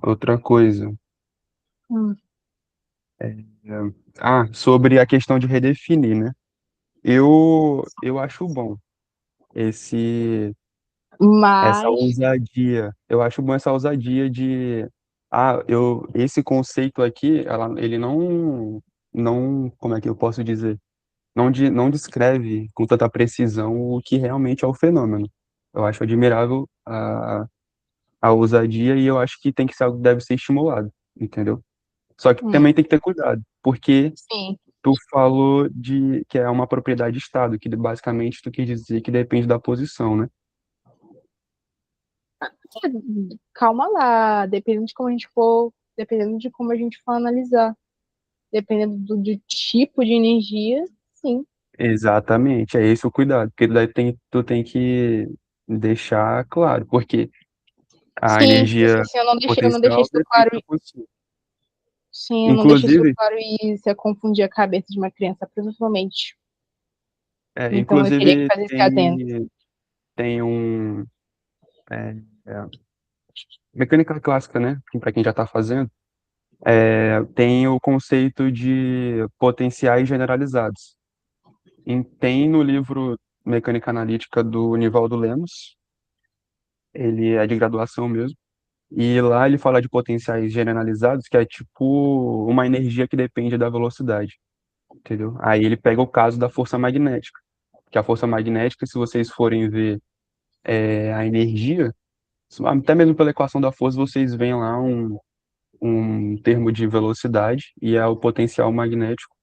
Speaker 1: outra coisa.
Speaker 2: Hum.
Speaker 1: Sobre a questão de redefinir, né? Eu acho bom esse essa
Speaker 2: Mas,
Speaker 1: ousadia. Eu acho bom essa ousadia de esse conceito aqui, ele não, como é que eu posso dizer? Não descreve com tanta precisão o que realmente é o fenômeno. Eu acho admirável a ousadia e eu acho que tem que ser algo que deve ser estimulado, entendeu? Só que
Speaker 2: hum,
Speaker 1: também tem que ter cuidado, porque
Speaker 2: sim.
Speaker 1: tu falou de que é uma propriedade de Estado, que basicamente tu quis dizer que depende da posição, né?
Speaker 2: Calma lá. Dependendo de como a gente for analisar, dependendo do tipo de energia, sim.
Speaker 1: Exatamente, é esse o cuidado, porque daí tu tem que deixar claro, porque a
Speaker 2: Sim,
Speaker 1: energia
Speaker 2: sim, eu não deixei
Speaker 1: potencial
Speaker 2: isso
Speaker 1: depende
Speaker 2: claro.
Speaker 1: da posição.
Speaker 2: Sim, eu não deixei isso
Speaker 1: Inclusive,
Speaker 2: claro e isso ia confundir a cabeça de uma criança, provavelmente.
Speaker 1: é,
Speaker 2: Então eu queria que
Speaker 1: inclusive
Speaker 2: fazesse adendo.
Speaker 1: tem um é, é, mecânica clássica, né? Para quem já está fazendo, tem o conceito de potenciais generalizados. Tem no livro Mecânica Analítica do Nivaldo Lemos, ele é de graduação mesmo, e lá ele fala de potenciais generalizados, que é tipo uma energia que depende da velocidade, entendeu? Aí ele pega o caso da força magnética, que a força magnética, se vocês forem ver a energia, até mesmo pela equação da força, vocês veem lá um termo de velocidade e é o potencial magnético.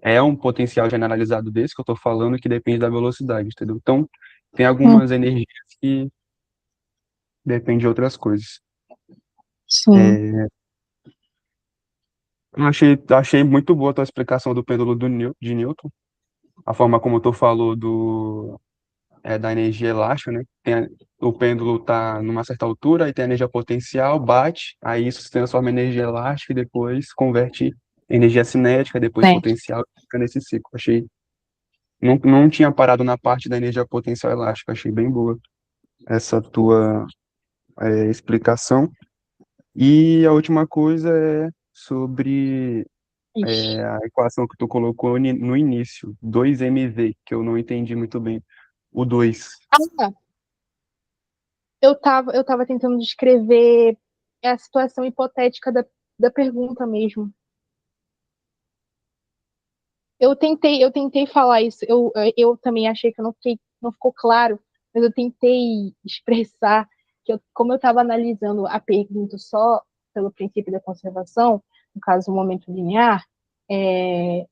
Speaker 1: É um potencial generalizado desse que eu estou falando que depende da velocidade, entendeu? Então, tem
Speaker 2: Hum,
Speaker 1: algumas energias que dependem de outras coisas.
Speaker 2: sim.
Speaker 1: Eu achei muito boa a tua explicação do pêndulo de Newton, a forma como tu falou da energia elástica, né? O pêndulo está numa certa altura, aí tem a energia potencial, bate, aí isso se transforma em energia elástica e depois converte em energia cinética, depois
Speaker 2: Né?
Speaker 1: potencial, e fica nesse ciclo. Não tinha parado na parte da energia potencial elástica, achei bem boa essa tua explicação. E a última coisa é sobre
Speaker 2: Ixi.
Speaker 1: a equação que tu colocou no início, 2mv, que eu não entendi muito bem. O 2.
Speaker 2: Ah, eu tava tentando descrever a situação hipotética da pergunta mesmo. Eu tentei falar isso. Eu também achei que não ficou claro, mas eu tentei expressar que como eu estava analisando a pergunta só pelo princípio da conservação, no caso, o momento linear, é,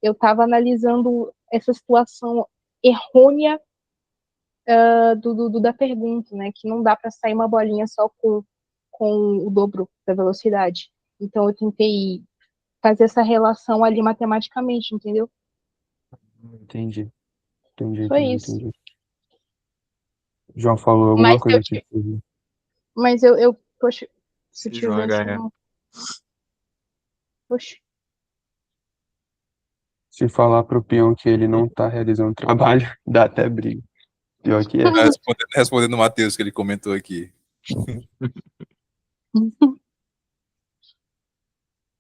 Speaker 2: eu estava analisando essa situação errônea da pergunta, né? Que não dá para sair uma bolinha só com o dobro da velocidade. Então, eu tentei fazer essa relação ali matematicamente, entendeu?
Speaker 1: Entendi, entendi,
Speaker 2: Foi
Speaker 1: entendi,
Speaker 2: isso.
Speaker 1: entendi. João falou alguma
Speaker 2: Mas
Speaker 1: coisa aqui.
Speaker 2: poxa, se
Speaker 5: Se João
Speaker 2: tivesse
Speaker 5: H.
Speaker 2: um, poxa,
Speaker 1: Se falar pro peão que ele não tá realizando trabalho, dá até briga. Pior que é.
Speaker 4: Respondendo o Matheus, que ele comentou aqui.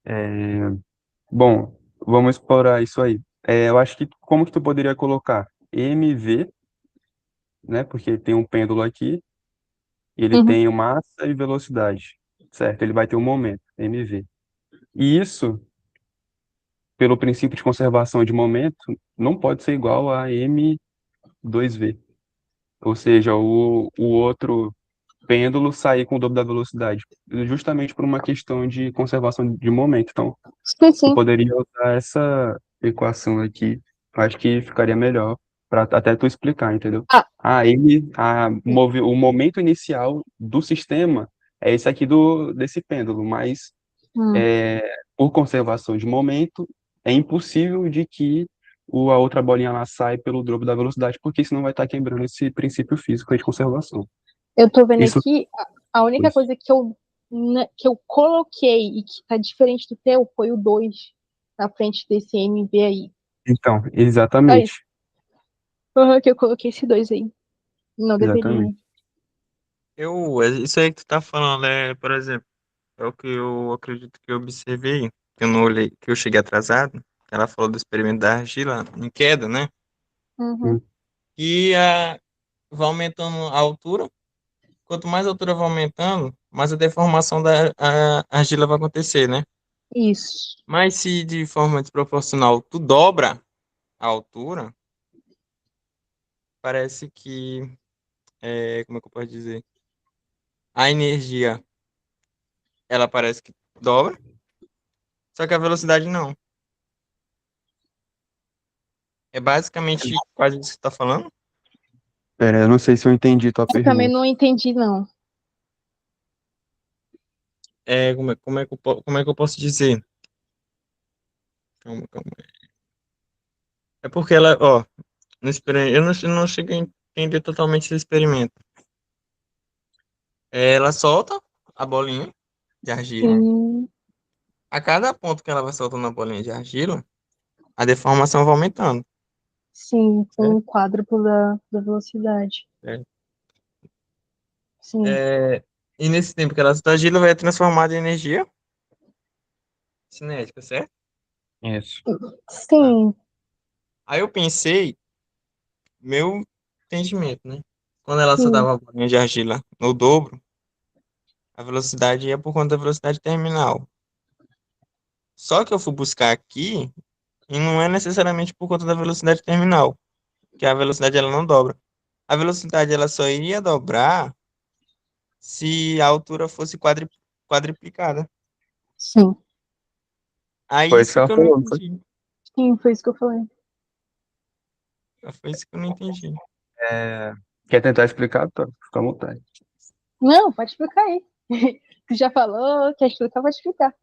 Speaker 1: É, bom, vamos explorar isso aí. Eu acho que como que tu poderia colocar mv, né? Porque tem um pêndulo aqui, e ele
Speaker 2: uhum,
Speaker 1: tem massa e velocidade, certo? Ele vai ter um momento, mv. E isso, pelo princípio de conservação de momento, não pode ser igual a m2v. Ou seja, o outro pêndulo sair com o dobro da velocidade, justamente por uma questão de conservação de momento. Então,
Speaker 2: sim,
Speaker 1: tu
Speaker 2: sim.
Speaker 1: poderia usar essa equação aqui, eu acho que ficaria melhor para até tu explicar, entendeu?
Speaker 2: Ah,
Speaker 1: O momento inicial do sistema é esse aqui desse pêndulo, mas
Speaker 2: hum,
Speaker 1: é, por conservação de momento, é impossível de que a outra bolinha lá saia pelo dobro da velocidade, porque senão vai estar quebrando esse princípio físico aí de conservação.
Speaker 2: eu tô vendo
Speaker 1: Isso
Speaker 2: aqui, a única
Speaker 1: pois.
Speaker 2: coisa que eu coloquei e que tá diferente do teu foi o 2 na frente desse MV aí.
Speaker 1: Então,
Speaker 2: Só isso.
Speaker 1: exatamente,
Speaker 2: Uhum, que eu coloquei esse 2 aí. Não deveria,
Speaker 1: exatamente.
Speaker 2: né?
Speaker 5: Isso aí que tu tá falando, por exemplo, é o que eu acredito que eu observei, que eu não olhei, que eu cheguei atrasado. Ela falou do experimento da argila em queda, né?
Speaker 2: Uhum,
Speaker 1: Hum,
Speaker 5: E vai aumentando a altura. Quanto mais a altura vai aumentando, mais a deformação da argila vai acontecer, né?
Speaker 2: isso.
Speaker 5: Mas se de forma desproporcional tu dobra a altura, parece que, como é que eu posso dizer? A energia, ela parece que dobra, só que a velocidade não. É basicamente quase isso que você está falando.
Speaker 1: Pera, eu não sei se eu entendi tua
Speaker 2: Eu também
Speaker 1: pergunta.
Speaker 2: não entendi, não.
Speaker 5: Como é que eu posso dizer? Calma, calma. É porque ela, ó, no experimento, eu não cheguei a entender totalmente esse experimento. Ela solta a bolinha de argila.
Speaker 2: Sim,
Speaker 5: A cada ponto que ela vai soltando a bolinha de argila, a deformação vai aumentando.
Speaker 2: sim, com
Speaker 5: Certo?
Speaker 2: o quádruplo da velocidade.
Speaker 5: É.
Speaker 2: Sim,
Speaker 5: E nesse tempo que ela solta a argila, vai transformada em energia cinética, certo?
Speaker 1: Isso.
Speaker 5: Tá.
Speaker 2: sim,
Speaker 5: Aí eu pensei, meu entendimento, né? Quando ela
Speaker 2: sim,
Speaker 5: soltava a bolinha de argila no dobro, a velocidade ia por conta da velocidade terminal. Só que eu fui buscar aqui e não é necessariamente por conta da velocidade terminal, que a velocidade ela não dobra. A velocidade ela só iria dobrar se a altura fosse quadriplicada.
Speaker 2: Sim,
Speaker 5: Aí
Speaker 1: Foi isso que
Speaker 5: isso
Speaker 1: ela
Speaker 5: que eu não
Speaker 1: falou, não foi?
Speaker 5: entendi.
Speaker 2: sim, foi isso que eu falei.
Speaker 5: Foi isso que eu não entendi.
Speaker 1: É, quer tentar explicar? Tá, fica à vontade.
Speaker 2: Não, pode explicar aí. Tu já falou, quer explicar, pode explicar.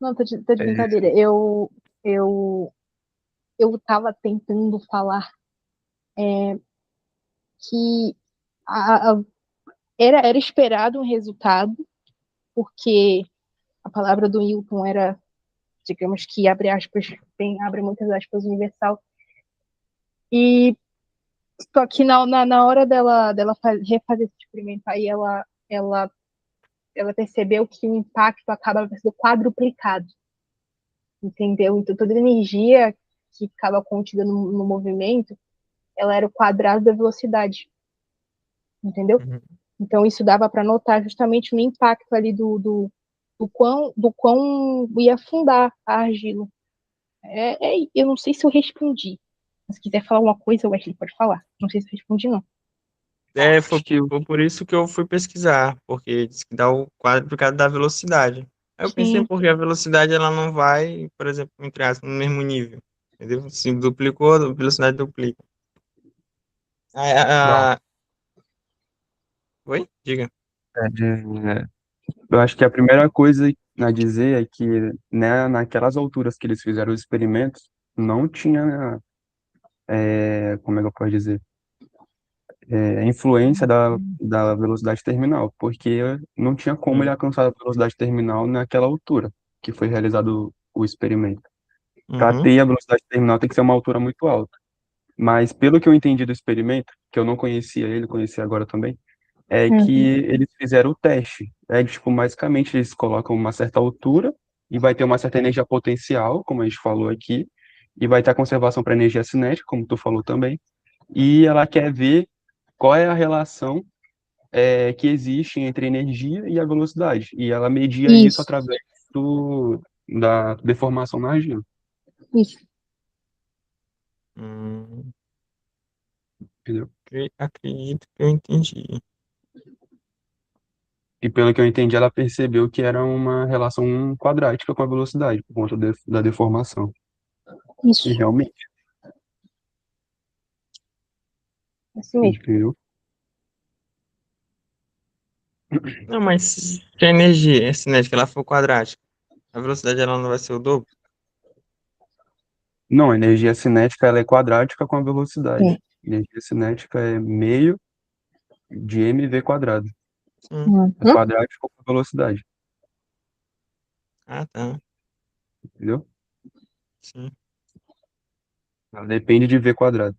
Speaker 2: Não, tô de
Speaker 1: É,
Speaker 2: brincadeira. Eu, eu tava tentando falar que a- era esperado um resultado, porque a palavra do Newton era, digamos que abre aspas, abre muitas aspas, universal. E só que na hora dela refazer esse experimento, aí ela percebeu que o impacto acaba sendo quadruplicado, entendeu? Então toda a energia que ficava contida no movimento, ela era o quadrado da velocidade, entendeu?
Speaker 5: Uhum.
Speaker 2: Então isso dava para notar justamente no impacto ali do quão ia afundar a argila. Eu não sei se eu respondi. Se quiser falar alguma coisa, Wesley, pode falar. Não sei se eu respondi, não.
Speaker 5: Foi,
Speaker 1: acho que
Speaker 5: foi por isso que eu fui pesquisar, porque diz que dá o quadruplicado da velocidade. Aí eu pensei,
Speaker 2: Sim,
Speaker 5: porque a velocidade ela não vai, por exemplo, entre aspas, no mesmo nível. Entendeu? Se duplicou, a velocidade duplica. Aí,
Speaker 1: não.
Speaker 5: Oi? Diga.
Speaker 1: É, eu acho que a primeira coisa a dizer é que, né, naquelas alturas que eles fizeram os experimentos, não tinha, como é que eu posso dizer, influência da velocidade terminal, porque não tinha como ele
Speaker 5: Hum.
Speaker 1: alcançar a velocidade terminal naquela altura que foi realizado o experimento. Para
Speaker 5: Uhum.
Speaker 1: ter a velocidade terminal tem que ser uma altura muito alta. Mas pelo que eu entendi do experimento, que eu não conhecia ele, conheci agora também, é que
Speaker 2: uhum,
Speaker 1: eles fizeram o teste. É, tipo, basicamente eles colocam uma certa altura e vai ter uma certa energia potencial, como a gente falou aqui, e vai ter a conservação para energia cinética, como tu falou também. E ela quer ver qual é a relação que existe entre a energia e a velocidade. E ela media isso
Speaker 2: isso,
Speaker 1: através da deformação na argila,
Speaker 2: isso.
Speaker 5: Hum,
Speaker 1: entendeu?
Speaker 5: acredito que eu entendi.
Speaker 1: E pelo que eu entendi, ela percebeu que era uma relação quadrática com a velocidade, por conta da deformação. E
Speaker 2: Isso,
Speaker 1: realmente,
Speaker 2: é assim mesmo.
Speaker 1: entendeu?
Speaker 5: Não, mas se a energia cinética ela for quadrática, a velocidade ela não vai ser o dobro?
Speaker 1: Não, a energia cinética ela é quadrática com a
Speaker 2: É.
Speaker 1: velocidade. Energia cinética é meio de mv quadrado.
Speaker 5: Sim.
Speaker 2: Uhum.
Speaker 1: É quadrático com a velocidade,
Speaker 5: Ah, tá.
Speaker 1: entendeu?
Speaker 5: Sim.
Speaker 1: Ela depende de v quadrado.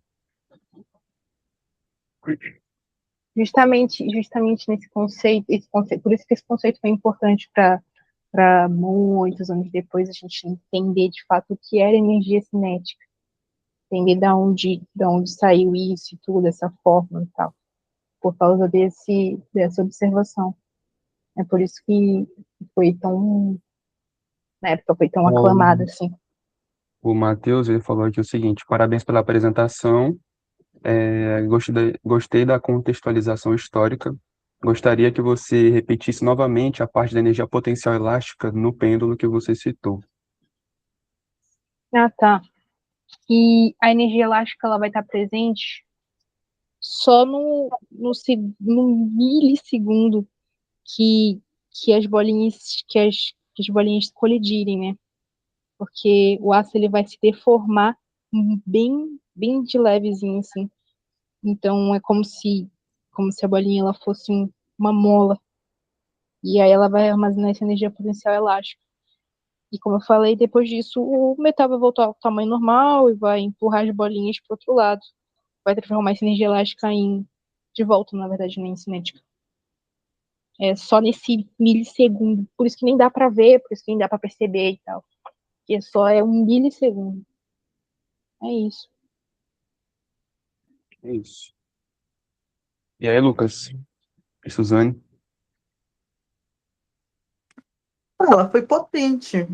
Speaker 2: Justamente nesse conceito, por isso que esse conceito foi importante para muitos anos depois a gente entender de fato o que era energia cinética, entender da onde saiu isso e tudo, essa forma e tal, por causa dessa observação. É por isso que foi tão, na época foi tão
Speaker 1: Bom,
Speaker 2: aclamada assim.
Speaker 1: o Matheus, ele falou aqui o seguinte: parabéns pela apresentação. Gostei da contextualização histórica. Gostaria que você repetisse novamente a parte da energia potencial elástica no pêndulo que você citou.
Speaker 2: Ah, tá. E a energia elástica ela vai estar presente só no milissegundo que, que as bolinhas colidirem, né? Porque o aço ele vai se deformar bem, bem de levezinho, assim. Então é como se a bolinha ela fosse uma mola. E aí ela vai armazenar essa energia potencial elástica. E como eu falei, depois disso o metal vai voltar ao tamanho normal e vai empurrar as bolinhas para o outro lado. Vai transformar essa energia elástica de volta, na verdade, nem cinética. É só nesse milissegundo. Por isso que nem dá para ver, por isso que nem dá para perceber e tal. Porque só é um milissegundo. É isso.
Speaker 1: É isso. E aí, Lucas? E Suzane?
Speaker 3: Ela foi potente.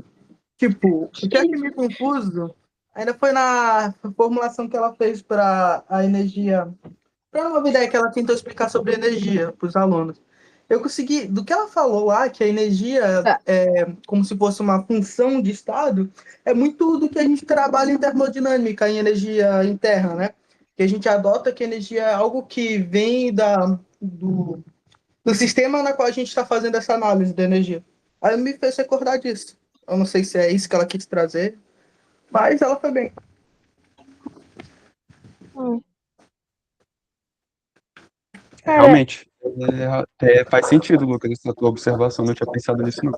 Speaker 3: Tipo, o que é que me confuso ainda foi na formulação que ela fez para a energia para uma ideia que ela tentou explicar sobre energia para os alunos. Eu consegui, do que ela falou lá, que a energia
Speaker 2: Tá.
Speaker 3: é como se fosse uma função de estado, é muito do que a gente trabalha em termodinâmica, em energia interna, né? Que a gente adota que a energia é algo que vem do sistema na qual a gente está fazendo essa análise da energia. Aí me fez recordar disso. Eu não sei se é isso que ela quis trazer, mas ela foi bem.
Speaker 2: Cara,
Speaker 1: Realmente, faz sentido, Lucas, essa tua observação. Não tinha pensado nisso, não.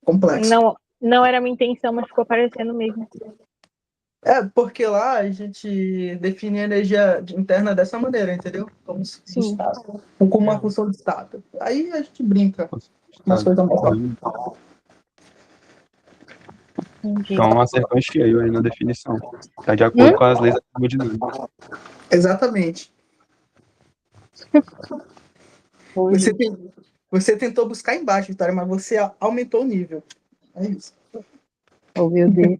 Speaker 3: Complexo.
Speaker 2: não era a minha intenção, mas ficou parecendo mesmo.
Speaker 3: É, porque lá a gente define a energia interna dessa maneira, entendeu? Como se de
Speaker 2: Sim.
Speaker 3: estado, ou como uma função de estado. Aí a gente brinca umas coisas mais rápidas.
Speaker 2: Entendi.
Speaker 1: Então acertou em cheio aí na definição. Tá de acordo com as leis da termodinâmica.
Speaker 3: Exatamente. Você tentou buscar embaixo, Vitória, mas você aumentou o nível. É isso.
Speaker 2: Oh, meu Deus.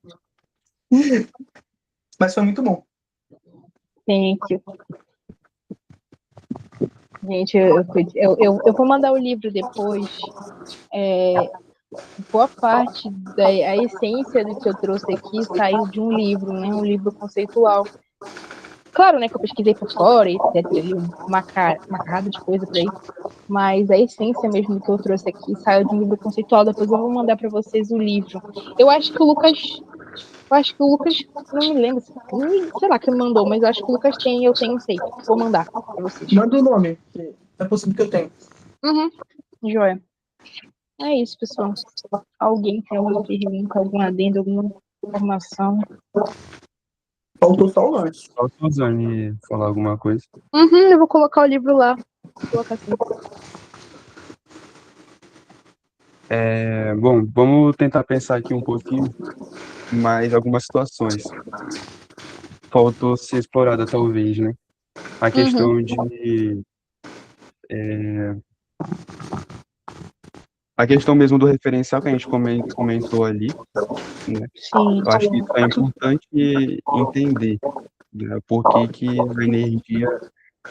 Speaker 3: Mas foi muito bom.
Speaker 2: Thank you. Gente, eu vou mandar o livro depois. Boa parte a essência do que eu trouxe aqui saiu de um livro, né? Um livro conceitual. Claro, né, que eu pesquisei por fora, etc, li uma carrada de coisa por aí, mas a essência mesmo do que eu trouxe aqui saiu de um livro conceitual. Depois eu vou mandar para vocês o livro. Eu acho que o Lucas, não me lembro, sei lá quem mandou, mas eu acho que o Lucas tem, eu tenho, sei. Vou mandar para vocês.
Speaker 3: Manda o nome, que é possível que eu tenha.
Speaker 2: Joia. É isso, pessoal. Alguém tem alguma pergunta, algum adendo, alguma informação?
Speaker 3: Faltou só o lanche.
Speaker 1: Só a Suzane falar alguma coisa.
Speaker 2: Eu vou colocar o livro lá. Vou colocar assim.
Speaker 1: Bom, vamos tentar pensar aqui um pouquinho mais algumas situações. Faltou ser explorada, talvez, né? A questão a questão mesmo do referencial que a gente comentou ali, né?
Speaker 2: Sim.
Speaker 1: Eu acho que isso é importante entender, né? Por que a energia...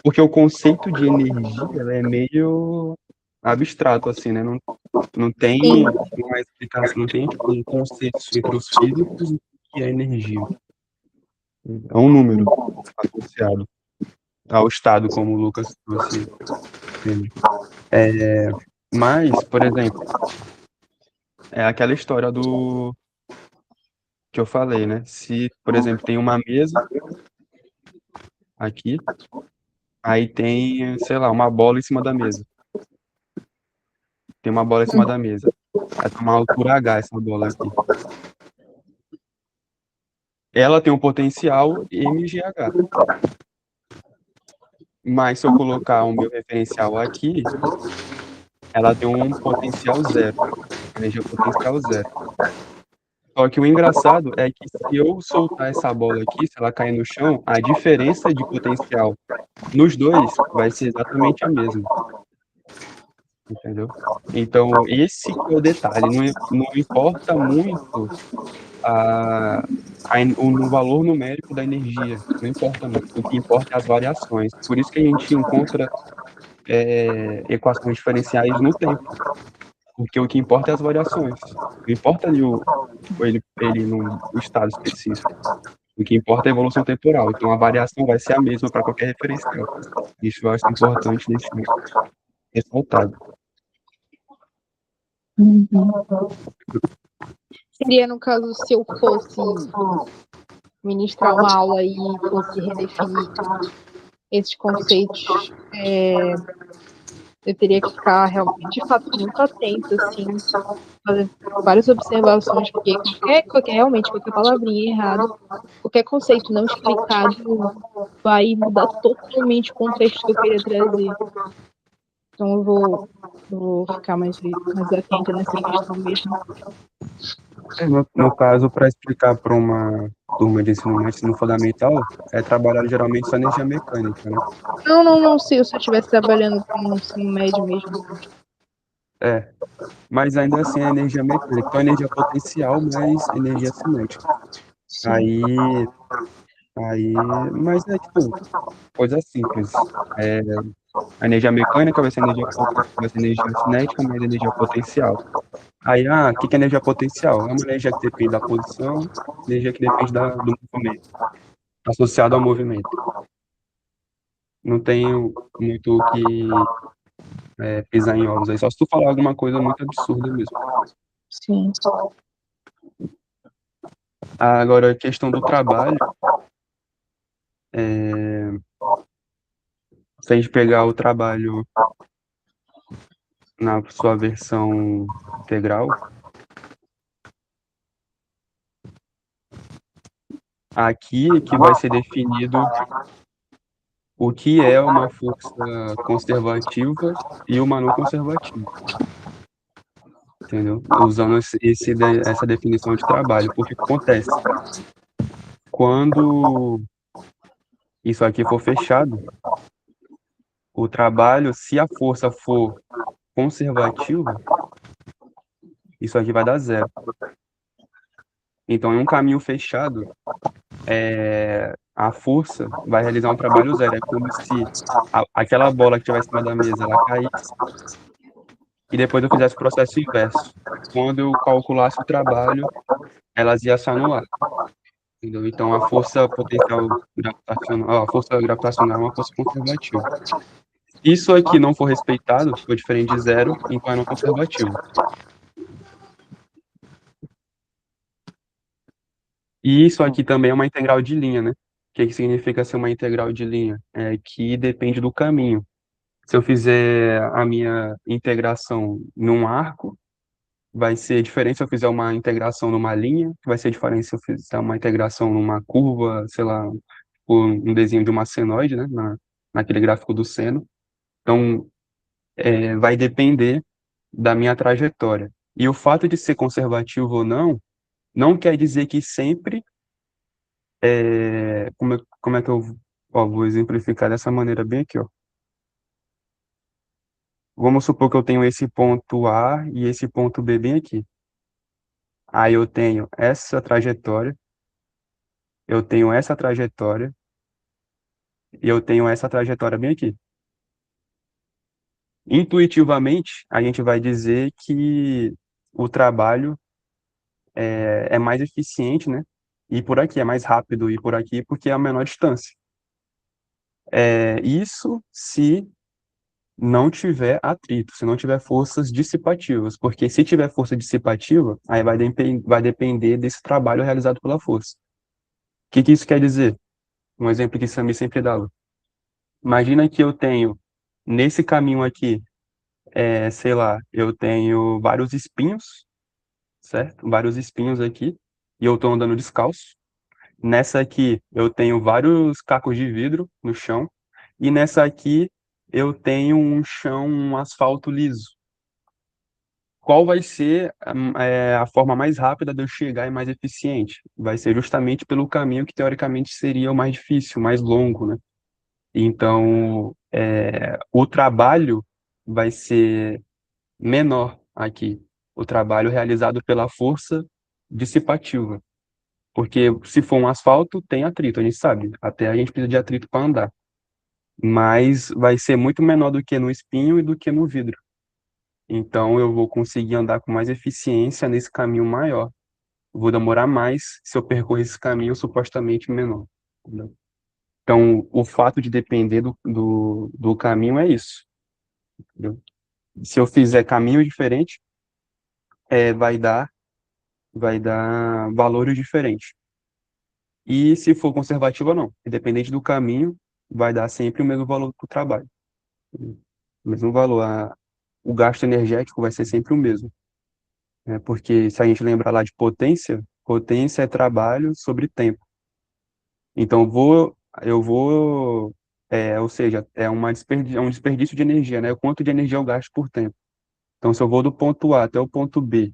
Speaker 1: Porque o conceito de energia ela é meio abstrato, assim, né? Não tem uma explicação, não tem tipo, um conceito entre os físicos do que é energia. É um número associado ao estado, como o Lucas trouxe. Mas, por exemplo, é aquela história do que eu falei, né? Se, por exemplo, tem uma mesa aqui, aí tem, sei lá, uma bola em cima da mesa. Tem uma bola em cima da mesa. Ela tem uma altura H, essa bola aqui. Ela tem um potencial mgh. Mas se eu colocar o meu referencial aqui, ela tem um potencial zero. Energia potencial zero. Só que o engraçado é que se eu soltar essa bola aqui, se ela cair no chão, a diferença de potencial nos dois vai ser exatamente a mesma. Entendeu? Então, esse é o detalhe. Não importa muito o valor numérico da energia. Não importa muito. O que importa é as variações. Por isso que a gente encontra equações diferenciais no tempo. Porque o que importa é as variações. Não importa ali ele no estado específico. O que importa é a evolução temporal. Então, a variação vai ser a mesma para qualquer referencial. Isso eu acho importante deixar ressaltado.
Speaker 2: Seria, no caso, se eu fosse ministrar uma aula e fosse redefinir esses conceitos, eu teria que ficar realmente, de fato, muito atento, assim, fazer várias observações, porque realmente qualquer palavrinha errada, qualquer conceito não explicado vai mudar totalmente o contexto que eu queria trazer. Então eu vou ficar mais atenta nessa questão mesmo.
Speaker 1: No caso, para explicar para uma turma de ensino fundamental, é trabalhar geralmente só energia mecânica, né?
Speaker 2: Não, se eu estivesse trabalhando com um ensino médio mesmo.
Speaker 1: Mas ainda assim é energia mecânica. Então, energia potencial mais energia cinética.
Speaker 2: Sim.
Speaker 1: Aí, Mas é tipo, coisa simples. A energia mecânica vai ser vai ser energia cinética mais energia potencial. O que que é energia potencial? É uma energia que depende da posição, energia que depende do movimento, associado ao movimento. Não tenho muito o que pisar em ovos aí, só se tu falar alguma coisa muito absurda mesmo.
Speaker 2: Sim.
Speaker 1: Agora, a questão do trabalho, é, se a gente pegar o trabalho na sua versão integral, aqui que vai ser definido o que é uma força conservativa e uma não conservativa, entendeu? Usando essa definição de trabalho, porque o que acontece? Quando isso aqui for fechado, o trabalho, se a força for conservativa, isso aqui vai dar zero. Então, em um caminho fechado, a força vai realizar um trabalho zero. É como se aquela bola que estiver em cima da mesa, ela caísse, e depois eu fizesse o processo inverso. Quando eu calculasse o trabalho, elas iam se anular. Entendeu? Então, a força potencial gravitacional, a força gravitacional é uma força conservativa. Se isso aqui não for respeitado, for diferente de zero, então é não conservativo. E isso aqui também é uma integral de linha, né? O que significa ser uma integral de linha? É que depende do caminho. Se eu fizer a minha integração num arco, vai ser diferente se eu fizer uma integração numa linha, vai ser diferente se eu fizer uma integração numa curva, sei lá, um desenho de uma senoide, né? Naquele gráfico do seno. Então, vai depender da minha trajetória. E o fato de ser conservativo ou não, não quer dizer que sempre como é que eu vou exemplificar dessa maneira bem aqui, ó. Vamos supor que eu tenho esse ponto A e esse ponto B bem aqui. Aí eu tenho essa trajetória, eu tenho essa trajetória e eu tenho essa trajetória bem aqui. Intuitivamente, a gente vai dizer que o trabalho é mais eficiente, né? E por aqui é mais rápido ir por aqui porque é a menor distância. Isso se não tiver atrito, se não tiver forças dissipativas, porque se tiver força dissipativa, aí vai depender desse trabalho realizado pela força. O que que isso quer dizer? Um exemplo que Sami sempre dava. Imagina que eu tenho, nesse caminho aqui, sei lá, eu tenho vários espinhos, certo? Vários espinhos aqui, e eu estou andando descalço. Nessa aqui, eu tenho vários cacos de vidro no chão, e nessa aqui, eu tenho um chão, um asfalto liso. Qual vai ser a forma mais rápida de eu chegar e mais eficiente? Vai ser justamente pelo caminho que teoricamente seria o mais difícil, o mais longo, né? Então, o trabalho vai ser menor aqui. O trabalho realizado pela força dissipativa. Porque se for um asfalto, tem atrito, a gente sabe. Até a gente precisa de atrito para andar. Mas vai ser muito menor do que no espinho e do que no vidro. Então, eu vou conseguir andar com mais eficiência nesse caminho maior. Vou demorar mais se eu percorrer esse caminho supostamente menor. Entendeu? Então, o fato de depender do caminho é isso. Entendeu? Se eu fizer caminho diferente, é, vai dar, vai dar valores diferentes. E se for conservativo ou não, independente do caminho, vai dar sempre o mesmo valor para o trabalho. Entendeu? O mesmo valor. O gasto energético vai ser sempre o mesmo. Porque se a gente lembrar lá de potência, potência é trabalho sobre tempo. Então, ou seja, é um desperdício de energia, né? O quanto de energia eu gasto por tempo. Então, se eu vou do ponto A até o ponto B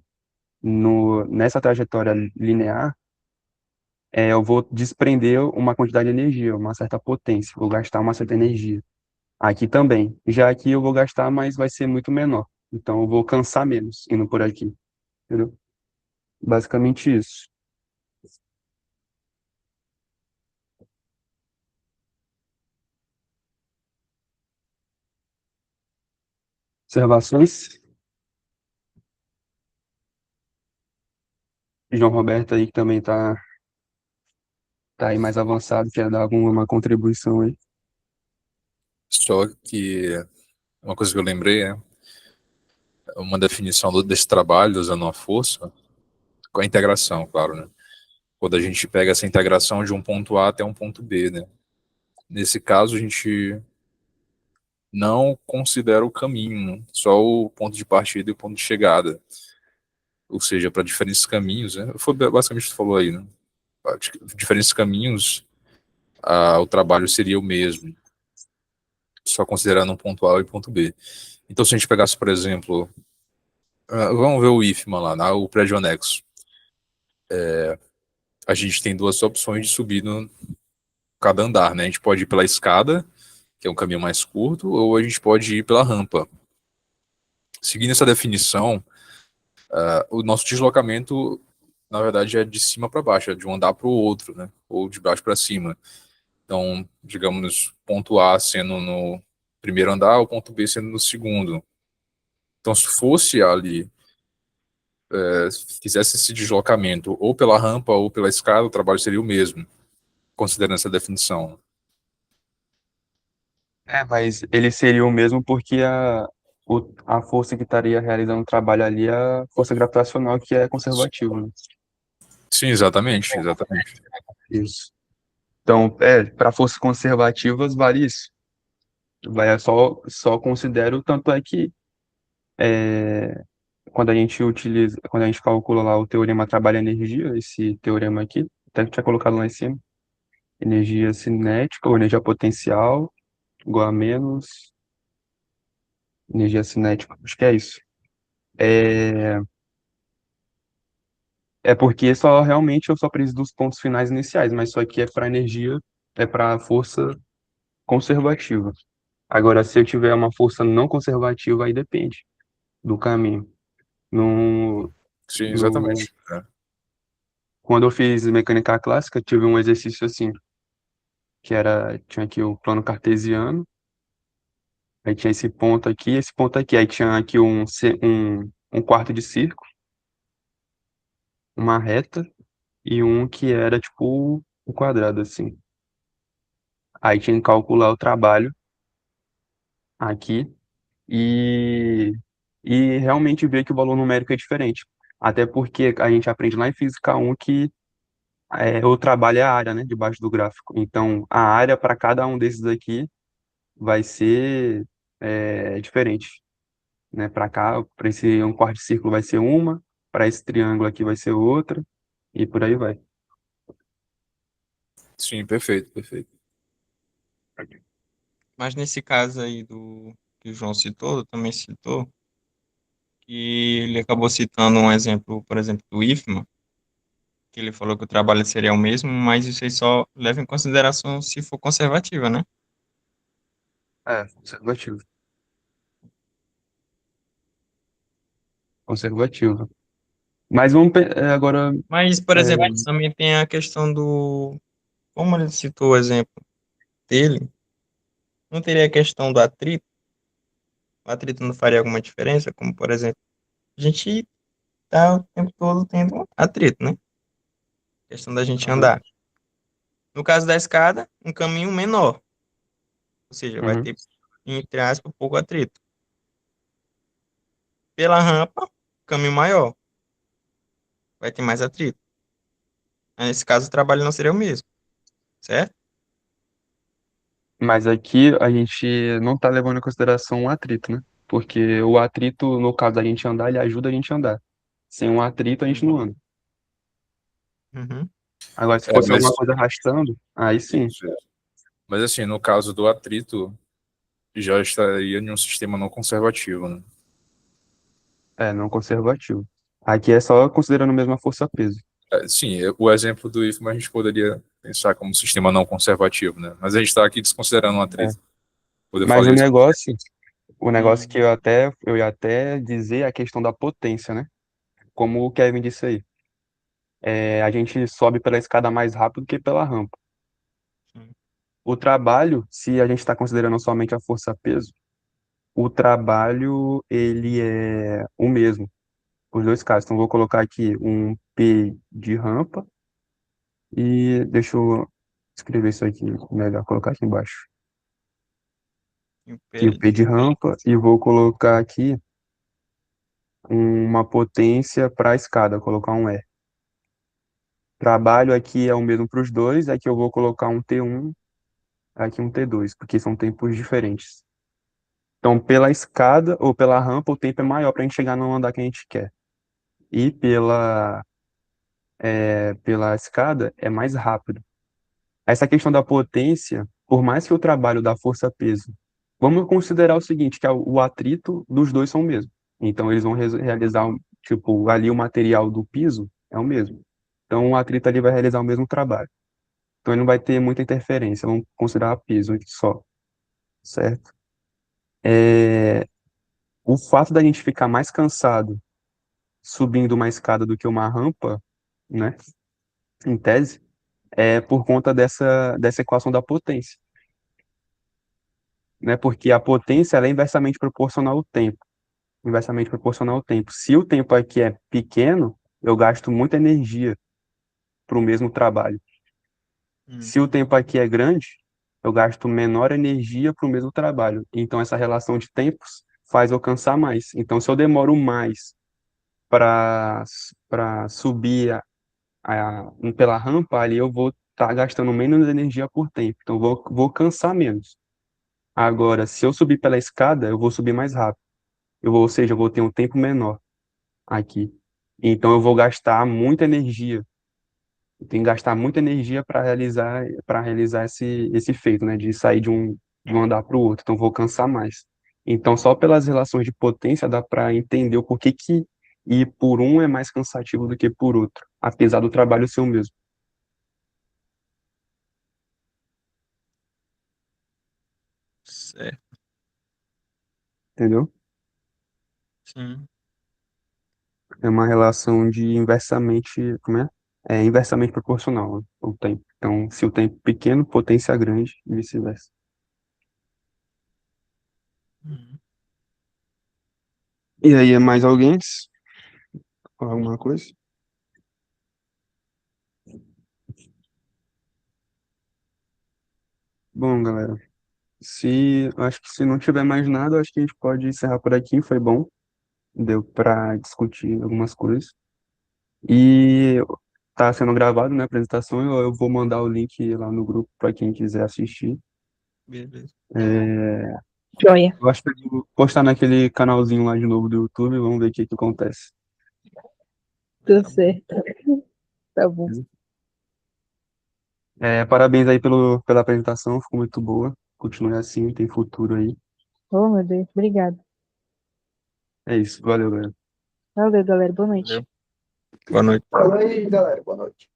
Speaker 1: nessa trajetória linear, eu vou desprender uma quantidade de energia, uma certa potência, vou gastar uma certa energia. Aqui também. Já aqui eu vou gastar, mas vai ser muito menor. Então, eu vou cansar menos indo por aqui, entendeu? Basicamente isso. Observações? João Roberto aí que também tá aí mais avançado, quer dar alguma contribuição aí.
Speaker 4: Só que uma coisa que eu lembrei é uma definição desse trabalho usando a força, com a integração, claro, né? Quando a gente pega essa integração de um ponto A até um ponto B, né? Nesse caso, a gente não considera o caminho, né? Só o ponto de partida e o ponto de chegada. Ou seja, para diferentes caminhos, né? Foi basicamente o que você falou aí, né? Para diferentes caminhos, o trabalho seria o mesmo, só considerando um ponto A e ponto B. Então, se a gente pegasse, por exemplo, vamos ver o IFMA lá, né? O prédio anexo. A gente tem duas opções de subir no cada andar, né? A gente pode ir pela escada, que é um caminho mais curto, ou a gente pode ir pela rampa. Seguindo essa definição, o nosso deslocamento, na verdade, é de cima para baixo, é de um andar para o outro, né? Ou de baixo para cima. Então, digamos, ponto A sendo no primeiro andar, o ponto B sendo no segundo. Então, se fosse ali, fizesse esse deslocamento ou pela rampa ou pela escada, o trabalho seria o mesmo, considerando essa definição.
Speaker 1: Mas ele seria o mesmo porque a força que estaria realizando o trabalho ali é a força gravitacional que é conservativa, né?
Speaker 4: Sim, exatamente, exatamente.
Speaker 1: Isso. Então, para forças conservativas vale isso. Só considero, tanto é que quando a gente calcula lá o teorema trabalho-energia, esse teorema aqui, até que tinha colocado lá em cima, energia cinética ou energia potencial igual a menos energia cinética, acho que é isso. É, é porque só realmente eu só preciso dos pontos finais iniciais, mas isso aqui é para energia, é para força conservativa. Agora, se eu tiver uma força não conservativa, aí depende do caminho. No,
Speaker 4: Sim,
Speaker 1: no,
Speaker 4: exatamente. É.
Speaker 1: Quando eu fiz mecânica clássica, tive um exercício assim, tinha aqui o plano cartesiano, aí tinha esse ponto aqui, aí tinha aqui um quarto de círculo, uma reta e um que era tipo um quadrado assim. Aí tinha que calcular o trabalho aqui e, e realmente ver que o valor numérico é diferente. Até porque a gente aprende lá em Física 1 que o trabalho é a área, né, debaixo do gráfico. Então, a área para cada um desses aqui vai ser diferente, né? Para cá, para esse um quarto de círculo vai ser uma, para esse triângulo aqui vai ser outra, e por aí vai.
Speaker 4: Sim, perfeito, perfeito.
Speaker 5: Mas nesse caso aí do que o João citou, também citou, que ele acabou citando um exemplo, por exemplo, do IFMA, que ele falou que o trabalho seria o mesmo, mas isso aí só leva em consideração se for conservativa, né?
Speaker 1: Conservativo. Conservativo. Mas agora.
Speaker 5: Mas, por
Speaker 1: é,
Speaker 5: exemplo, também tem a questão do, como ele citou o exemplo dele, não teria a questão do atrito, o atrito não faria alguma diferença, como, por exemplo, a gente tá o tempo todo tendo atrito, né? A questão da gente
Speaker 1: aham,
Speaker 5: andar. No caso da escada, um caminho menor, ou seja, vai
Speaker 1: uhum.
Speaker 5: ter, entre aspas, pouco atrito. Pela rampa, caminho maior, vai ter mais atrito. Aí, nesse caso, o trabalho não seria o mesmo, certo?
Speaker 1: Mas aqui a gente não está levando em consideração o atrito, né? Porque o atrito, no caso da gente andar, ele ajuda a gente a andar. Sem um atrito, a gente não anda.
Speaker 5: Uhum.
Speaker 1: Agora, se
Speaker 4: É,
Speaker 1: fosse alguma coisa arrastando, aí sim,
Speaker 4: isso, mas assim, no caso do atrito, já estaria em um sistema não conservativo, né?
Speaker 1: não conservativo. Aqui é só considerando mesmo a força-peso.
Speaker 4: Sim, o exemplo do IFMA a gente poderia pensar como sistema não conservativo, né? Mas a gente está aqui desconsiderando um
Speaker 1: É.
Speaker 4: atrito. Poder
Speaker 1: Mas
Speaker 4: fazer isso.
Speaker 1: o negócio que eu ia até dizer é a questão da potência, né? Como o Kevin disse aí. A gente sobe pela escada mais rápido que pela rampa.
Speaker 5: Sim.
Speaker 1: O trabalho, se a gente está considerando somente a força-peso, o trabalho ele é o mesmo, os dois casos. Então, vou colocar aqui um P de rampa e deixa eu escrever isso aqui melhor, colocar aqui embaixo.
Speaker 5: E o
Speaker 1: Aqui o
Speaker 5: P.
Speaker 1: P de rampa e vou colocar aqui uma potência para a escada, vou colocar um E. Trabalho aqui é o mesmo para os dois, aqui eu vou colocar um T1, aqui um T2, porque são tempos diferentes. Então, pela escada ou pela rampa, o tempo é maior para a gente chegar no andar que a gente quer. E pela escada é mais rápido. Essa questão da potência, por mais que o trabalho da força-peso, vamos considerar o seguinte, que o atrito dos dois são o mesmo. Então, eles vão realizar, tipo, ali o material do piso é o mesmo. Então, o atrito ali vai realizar o mesmo trabalho. Então, ele não vai ter muita interferência, vamos considerar peso aqui só, certo? O fato da gente ficar mais cansado subindo uma escada do que uma rampa, né, em tese, é por conta dessa equação da potência, né? Porque a potência ela é inversamente proporcional ao tempo, inversamente proporcional ao tempo. Se o tempo aqui é pequeno, eu gasto muita energia para o mesmo trabalho. Se o tempo aqui é grande, eu gasto menor energia para o mesmo trabalho. Então essa relação de tempos faz eu cansar mais. Então se eu demoro mais para subir pela rampa, ali eu vou estar gastando menos energia por tempo. Então vou cansar menos. Agora, se eu subir pela escada, eu vou subir mais rápido. Ou seja, eu vou ter um tempo menor aqui. Então eu vou gastar muita energia. Eu tenho que gastar muita energia para realizar esse feito, né, de sair de um andar para o outro. Então eu vou cansar mais. Então só pelas relações de potência dá para entender o porquê que ir por um é mais cansativo do que por outro, apesar do trabalho ser o mesmo,
Speaker 5: Certo.
Speaker 1: entendeu?
Speaker 5: Sim.
Speaker 1: É uma relação de inversamente, como é? É inversamente proporcional, né, o tempo. Então, se o tempo é pequeno, potência grande e vice-versa.
Speaker 5: Uhum.
Speaker 1: E aí, é mais alguém? Falar alguma coisa? Bom, galera, acho que se não tiver mais nada, acho que a gente pode encerrar por aqui. Foi bom, deu para discutir algumas coisas. E tá sendo gravado, né, a apresentação. Eu vou mandar o link lá no grupo para quem quiser assistir.
Speaker 5: Beleza.
Speaker 1: É,
Speaker 2: Joia.
Speaker 1: eu acho que eu vou postar naquele canalzinho lá de novo do YouTube. Vamos ver o que que acontece.
Speaker 2: Tudo
Speaker 5: Tá bom.
Speaker 2: certo. Tá bom.
Speaker 1: Parabéns aí pela apresentação, ficou muito boa. Continue assim, tem futuro aí.
Speaker 2: Oh, meu Deus. Obrigada.
Speaker 1: É isso, valeu, galera.
Speaker 2: Valeu, galera. Boa noite.
Speaker 5: Valeu. Boa noite.
Speaker 3: Fala aí, galera. Boa noite.